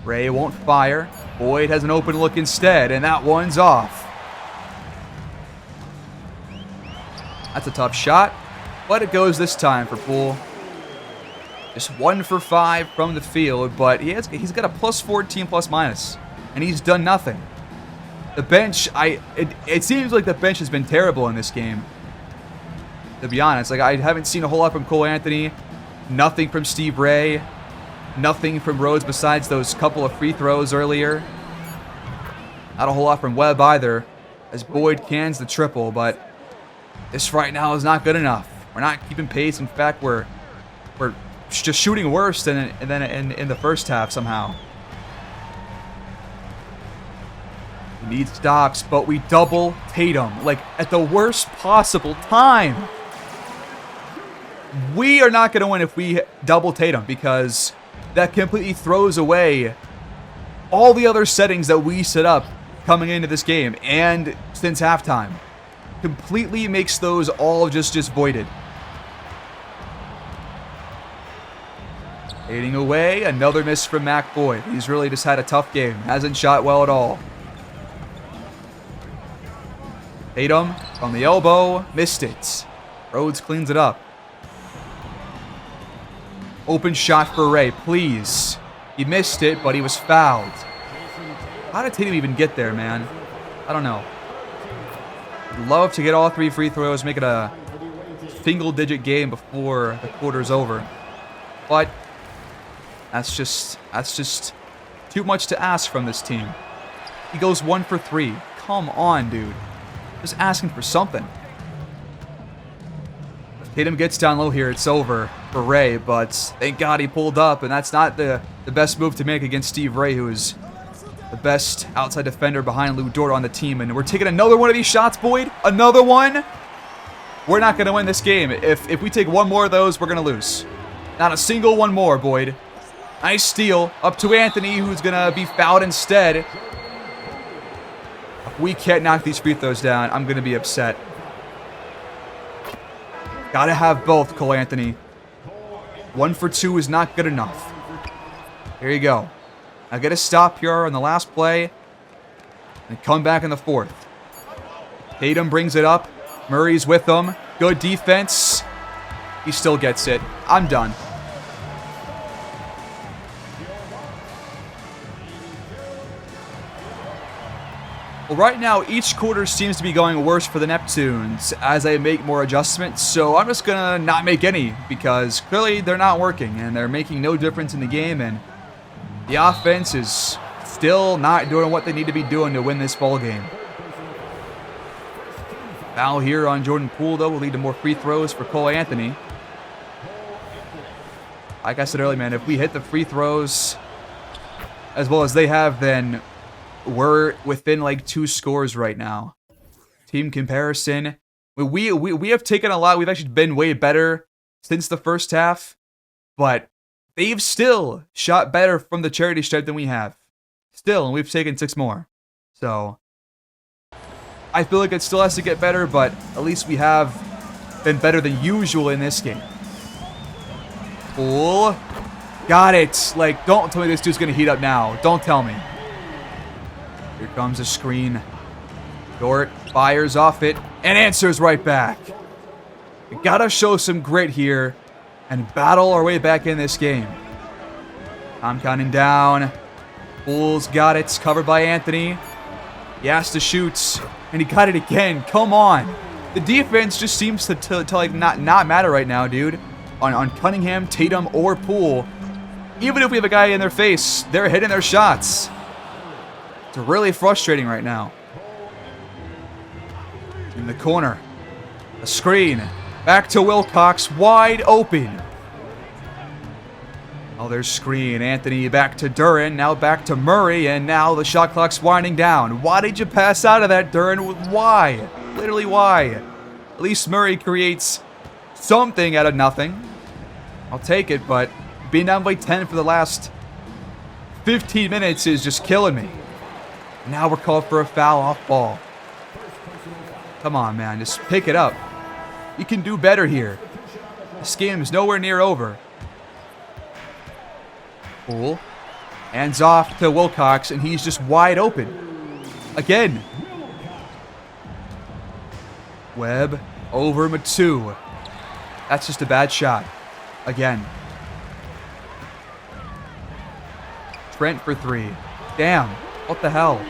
Ray won't fire. Boyd has an open look instead, and that one's off. That's a tough shot, but it goes this time for Poole. Just 1 for 5 from the field, but he's got a plus 14 plus minus, and he's done nothing. The bench, it seems like the bench has been terrible in this game. To be honest, like, I haven't seen a whole lot from Cole Anthony, nothing from Steve Ray, nothing from Rhodes besides those couple of free throws earlier. Not a whole lot from Webb either, as Boyd cans the triple, but this right now is not good enough. We're not keeping pace. In fact, we're just shooting worse than in the first half somehow. We need stops, but we double Tatum, like, at the worst possible time. We are not going to win if we double Tatum, because that completely throws away all the other settings that we set up coming into this game and since halftime. Completely makes those all just voided. Fading away, another miss from Mac Boyd. He's really just had a tough game. Hasn't shot well at all. Tatum on the elbow, missed it. Rhodes cleans it up. Open shot for Ray, please. He missed it, but he was fouled. How did Tatum even get there, man? I don't know. I'd love to get all 3 free throws, make it a single-digit game before the quarter's over. But that's just too much to ask from this team. He goes 1 for 3. Come on, dude. Just asking for something. If Tatum gets down low here, it's over for Ray, but thank God he pulled up, and that's not the best move to make against Steve Ray, who is the best outside defender behind Lou Dort on the team. And we're taking another one of these shots, Boyd. Another one. We're not going to win this game. If we take one more of those, we're going to lose. Not a single one more, Boyd. Nice steal. Up to Anthony, who's going to be fouled instead. If we can't knock these free throws down, I'm going to be upset. Got to have both, Cole Anthony. 1 for 2 is not good enough. Here you go. I get a stop here on the last play and come back in the 4th. Tatum brings it up. Murray's with him. Good defense. He still gets it. I'm done. Well, right now, each quarter seems to be going worse for the Neptunes as I make more adjustments, so I'm just gonna not make any because clearly they're not working and they're making no difference in the game, and the offense is still not doing what they need to be doing to win this ball game. Foul here on Jordan Poole, though, will lead to more free throws for Cole Anthony. Like I said earlier, man, if we hit the free throws as well as they have, then we're within like 2 scores right now. Team comparison. We have taken a lot. We've actually been way better since the first half, but they've still shot better from the charity stripe than we have. Still, and we've taken 6 more. So I feel like it still has to get better, but at least we have been better than usual in this game. Cool. Got it. Like, don't tell me this dude's going to heat up now. Don't tell me. Here comes a screen. Dort fires off it and answers right back. We gotta show some grit here and battle our way back in this game. I'm counting down. Bulls got it. It's covered by Anthony. He has to shoot, and he got it again. Come on. The defense just seems to like not matter right now, dude. On Cunningham, Tatum, or Poole. Even if we have a guy in their face, they're hitting their shots. It's really frustrating right now. In the corner. A screen. Back to Wilcox. Wide open. Oh, there's screen. Anthony back to Duren. Now back to Murray. And now the shot clock's winding down. Why did you pass out of that, Duren? Why? Literally, why? At least Murray creates something out of nothing. I'll take it, but being down by 10 for the last 15 minutes is just killing me. Now we're called for a foul off ball. Come on, man. Just pick it up. You can do better here. This game is nowhere near over. Cool. Hands off to Wilcox, and he's just wide open. Again. Webb over Matu. That's just a bad shot. Again. Trent for 3. Damn. What the hell?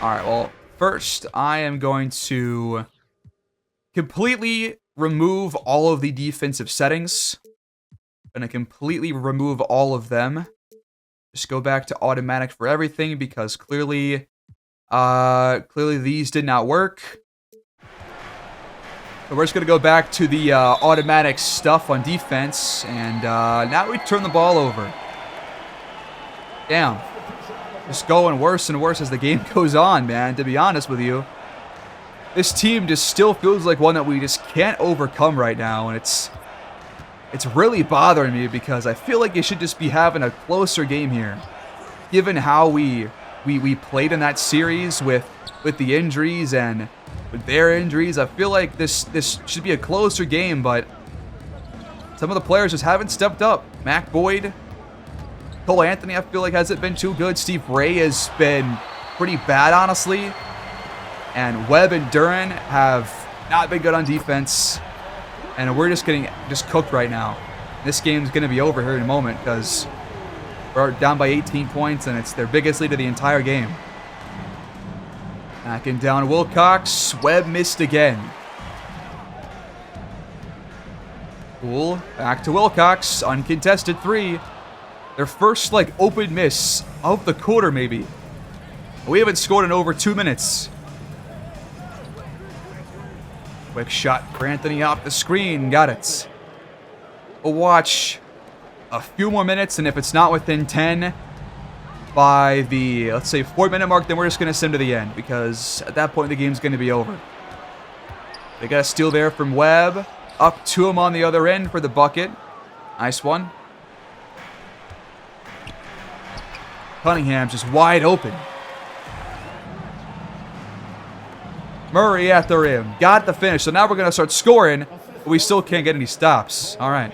Alright, well, first I am going to completely remove all of the defensive settings. I'm going to completely remove all of them. Just go back to automatic for everything because clearly these did not work. So we're just going to go back to the automatic stuff on defense, and now we turn the ball over. Damn. Just going worse and worse as the game goes on, man, to be honest with you. This team just still feels like one that we just can't overcome right now, and it's really bothering me because I feel like you should just be having a closer game here. Given how we played in that series with the injuries and with their injuries, I feel like this should be a closer game, but some of the players just haven't stepped up. Mac Boyd, Cole Anthony, I feel like hasn't been too good. Steve Ray has been pretty bad, honestly. And Webb and Duren have not been good on defense. And we're just getting cooked right now. This game's going to be over here in a moment because we're down by 18 points, and it's their biggest lead of the entire game. Backing down Wilcox. Webb missed again. Cool. Back to Wilcox. Uncontested 3. Their first, like, open miss of the quarter, maybe. We haven't scored in over 2 minutes. Quick shot for Anthony off the screen. Got it. We'll watch a few more minutes, and if it's not within 10 by the, let's say, 4-minute mark, then we're just going to send to the end, because at that point, the game's going to be over. They got a steal there from Webb. Up to him on the other end for the bucket. Nice one. Cunningham's just wide open. Murray at the rim. Got the finish. So now we're going to start scoring, but we still can't get any stops. All right.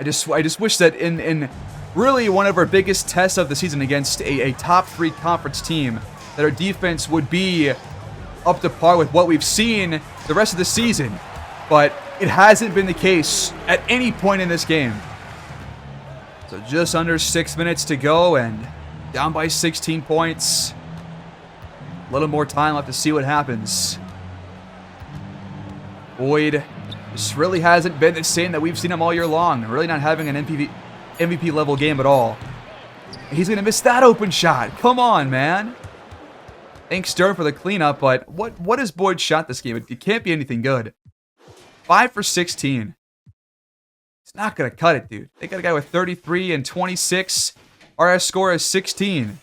I just wish that in really one of our biggest tests of the season against a top 3 conference team, that our defense would be up to par with what we've seen the rest of the season. But it hasn't been the case at any point in this game. So just under 6 minutes to go and down by 16 points. A little more time left to see what happens. Boyd just really hasn't been the same that we've seen him all year long. Really not having an MVP level game at all. He's going to miss that open shot. Come on, man. Thanks, Stern, for the cleanup, but what has Boyd shot this game? It can't be anything good. 5 for 16. It's not going to cut it, dude. They got a guy with 33 and 26. Our score is 16.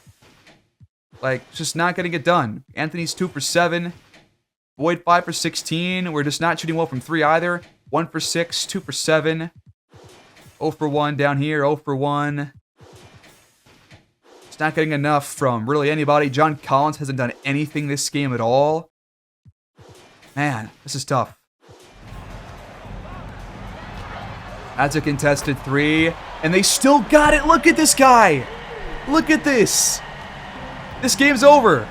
Like, it's just not going to get done. Anthony's 2 for 7. Boyd 5 for 16. We're just not shooting well from 3 either. 1 for 6, 2 for 7. 0 for 1 down here, 0 for 1. It's not getting enough from really anybody. John Collins hasn't done anything this game at all. Man, this is tough. That's a contested 3. And they still got it. Look at this guy. Look at this. This game's over.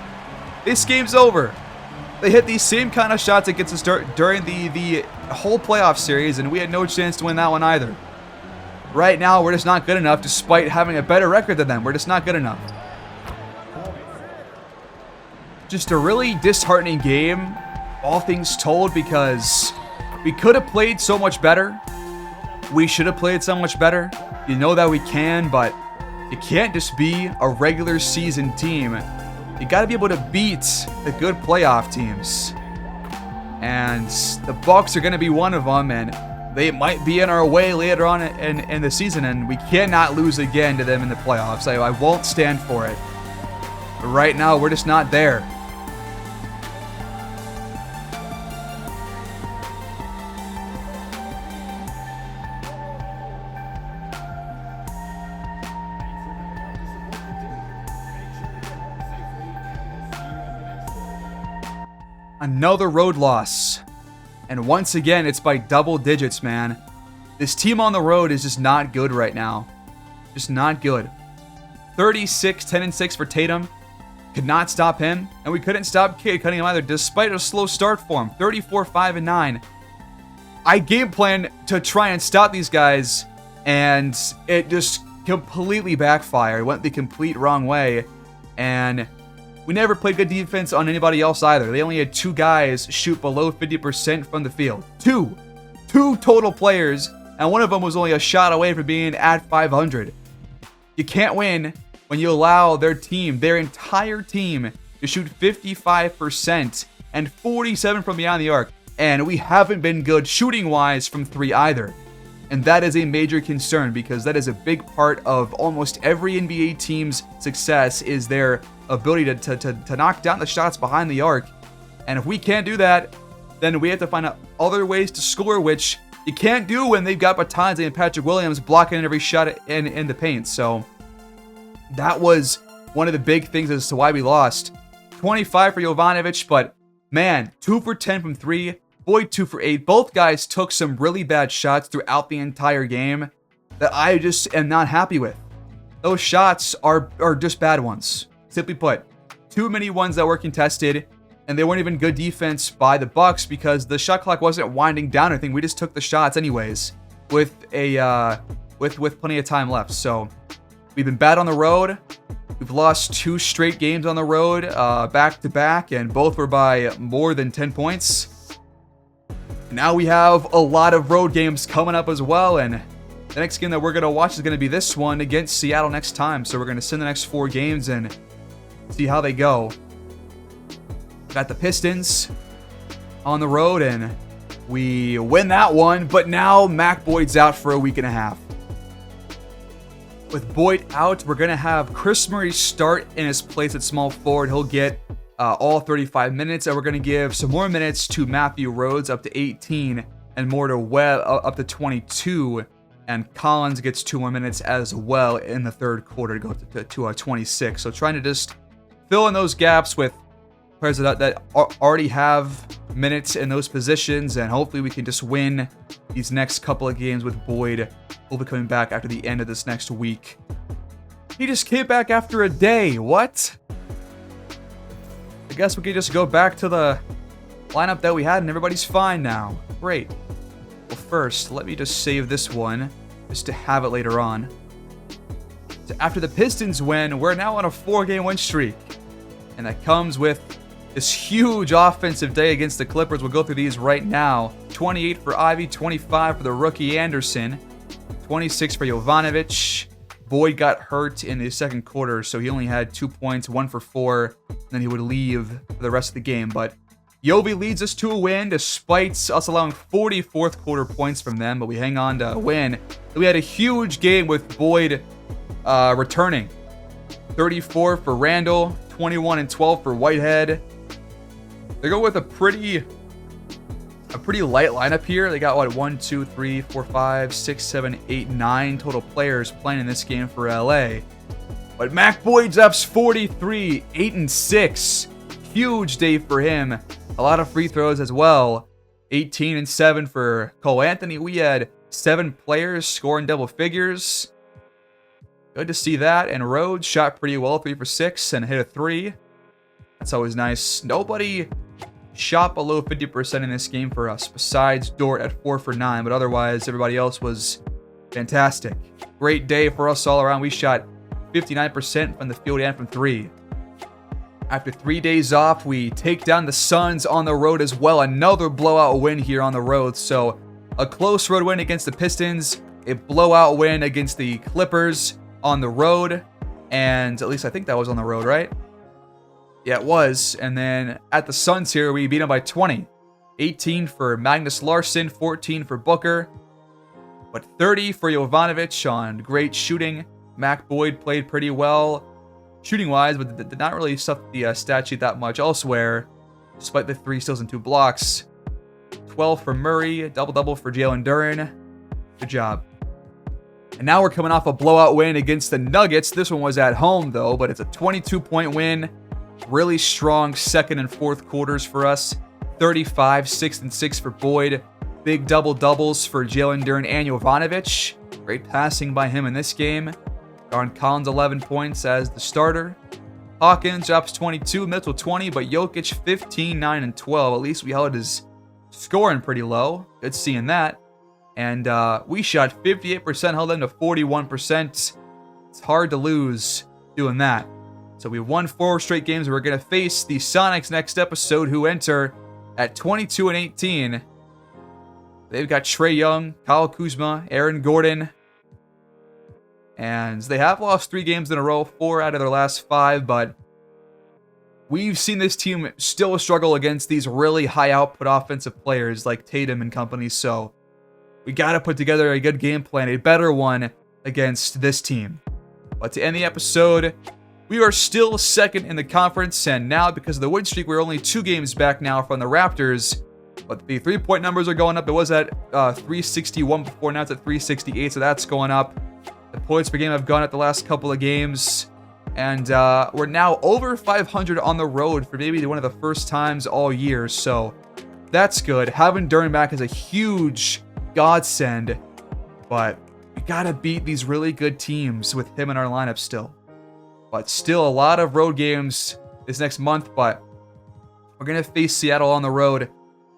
This game's over. They hit these same kind of shots against us during the whole playoff series, and we had no chance to win that one either. Right now, we're just not good enough, despite having a better record than them. We're just not good enough. Just a really disheartening game, all things told, because we could have played so much better. We should have played so much better. You know that we can, but you can't just be a regular season team. You got to be able to beat the good playoff teams. And the Bucks are going to be one of them, and they might be in our way later on in the season, and we cannot lose again to them in the playoffs. I won't stand for it. But right now, we're just not there. Another road loss. And once again, it's by double digits, man. This team on the road is just not good right now. Just not good. 36, 10, and 6 for Tatum. Could not stop him. And we couldn't stop Cade Cunningham either, despite a slow start for him. 34, 5, and 9. I game planned to try and stop these guys, and it just completely backfired. It went the complete wrong way. And we never played good defense on anybody else either. They only had 2 guys shoot below 50% from the field. Two total players, and one of them was only a shot away from being at 500. You can't win when you allow their team, their entire team, to shoot 55% and 47 from beyond the arc. And we haven't been good shooting-wise from 3 either. And that is a major concern, because that is a big part of almost every NBA team's success, is their ability to knock down the shots behind the arc. And if we can't do that, then we have to find out other ways to score, which you can't do when they've got Batanzi and Patrick Williams blocking every shot in the paint. So that was one of the big things as to why we lost. 25 for Jovanovic, but man, 2 for 10 from 3. Boyd 2 for 8. Both guys took some really bad shots throughout the entire game that I just am not happy with. Those shots are just bad ones. Simply put, too many ones that were contested, and they weren't even good defense by the Bucks because the shot clock wasn't winding down or anything. We just took the shots anyways with with plenty of time left. So we've been bad on the road. We've lost 2 straight games on the road, back to back, and both were by more than 10 points. Now we have a lot of road games coming up as well, and the next game that we're going to watch is going to be this one against Seattle next time. So we're going to send the next 4 games and see how they go. Got the Pistons on the road, and we win that one, but now Mac Boyd's out for a week and a half. With Boyd out, we're going to have Chris Murray start in his place at small forward. He'll get all 35 minutes, and we're going to give some more minutes to Matthew Rhodes up to 18 and more to Webb up to 22, and Collins gets 2 more minutes as well in the third quarter to go to 26. So trying to just fill in those gaps with players that already have minutes in those positions, and hopefully we can just win these next couple of games with Boyd. He'll be coming back after the end of this next week. He just came back after a day. What? I guess we could just go back to the lineup that we had and everybody's fine now. Great. Well, first, let me just save this one just to have it later on. So after the Pistons win, we're now on a 4-game win streak. And that comes with this huge offensive day against the Clippers. We'll go through these right now. 28 for Ivy, 25 for the rookie Anderson, 26 for Jovanovic. Boyd got hurt in the second quarter, so he only had 2 points, 1 for 4, and then he would leave for the rest of the game. But Yovi leads us to a win, despite us allowing 40 fourth quarter points from them, but we hang on to a win. We had a huge game with Boyd returning. 34 for Randall, 21 and 12 for Whitehead. They go with a pretty light lineup here. They got what, 1, 2, 3, 4, 5, 6, 7, 8, 9 total players playing in this game for LA. But Mac Boyd's up 43, 8 and 6. Huge day for him. A lot of free throws as well. 18 and 7 for Cole Anthony. We had 7 players scoring double figures. Good to see that. And Rhodes shot pretty well, 3 for 6 and hit a 3. That's always nice. Nobody shot below 50% in this game for us, besides Dort at 4 for 9, but otherwise everybody else was fantastic. Great day for us all around. We shot 59% from the field and from 3. After 3 days off, we take down the Suns on the road as well. Another blowout win here on the road. So a close road win against the Pistons, a blowout win against the Clippers on the road, and at least I think that was on the road, right? Yeah, it was. And then at the Suns here, we beat them by 20. 18 for Magnus Larsson, 14 for Booker, but 30 for Jovanovic on great shooting. Mac Boyd played pretty well shooting-wise, but did not really stuff the stat sheet that much elsewhere, despite the 3 steals and 2 blocks. 12 for Murray, double-double for Jalen Duren. Good job. And now we're coming off a blowout win against the Nuggets. This one was at home, though, but it's a 22-point win. Really strong second and fourth quarters for us. 35, 6 and 6 for Boyd. Big double-doubles for Jalen Duren and Jovanovic. Great passing by him in this game. Darn Collins 11 points as the starter. Hawkins drops 22, Mitchell 20, but Jokic 15, 9 and 12. At least we held his scoring pretty low. Good seeing that. And we shot 58%, held them to 41%. It's hard to lose doing that. So we won 4 straight games. We're going to face the Sonics next episode, who enter at 22 and 18. They've got Trae Young, Kyle Kuzma, Aaron Gordon. And they have lost 3 games in a row, 4 out of their last 5. But we've seen this team still struggle against these really high output offensive players like Tatum and company. So we got to put together a good game plan, a better one against this team. But to end the episode, we are still second in the conference, and now because of the win streak, we're only 2 games back now from the Raptors. But the 3-point numbers are going up. It was at 361 before, now it's at 368, so that's going up. The points per game have gone up the last couple of games, and we're now over 500 on the road for maybe one of the first times all year, so that's good. Having Duren back is a huge godsend, but we gotta beat these really good teams with him in our lineup still. But still a lot of road games this next month, but we're going to face Seattle on the road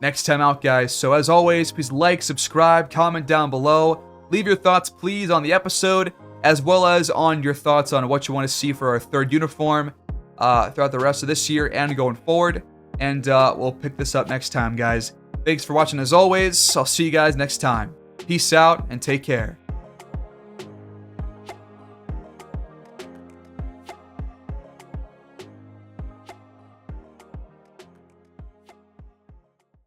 next time out, guys. So as always, please like, subscribe, comment down below. Leave your thoughts, please, on the episode, as well as on your thoughts on what you want to see for our 3rd uniform throughout the rest of this year and going forward. And we'll pick this up next time, guys. Thanks for watching as always. I'll see you guys next time. Peace out and take care.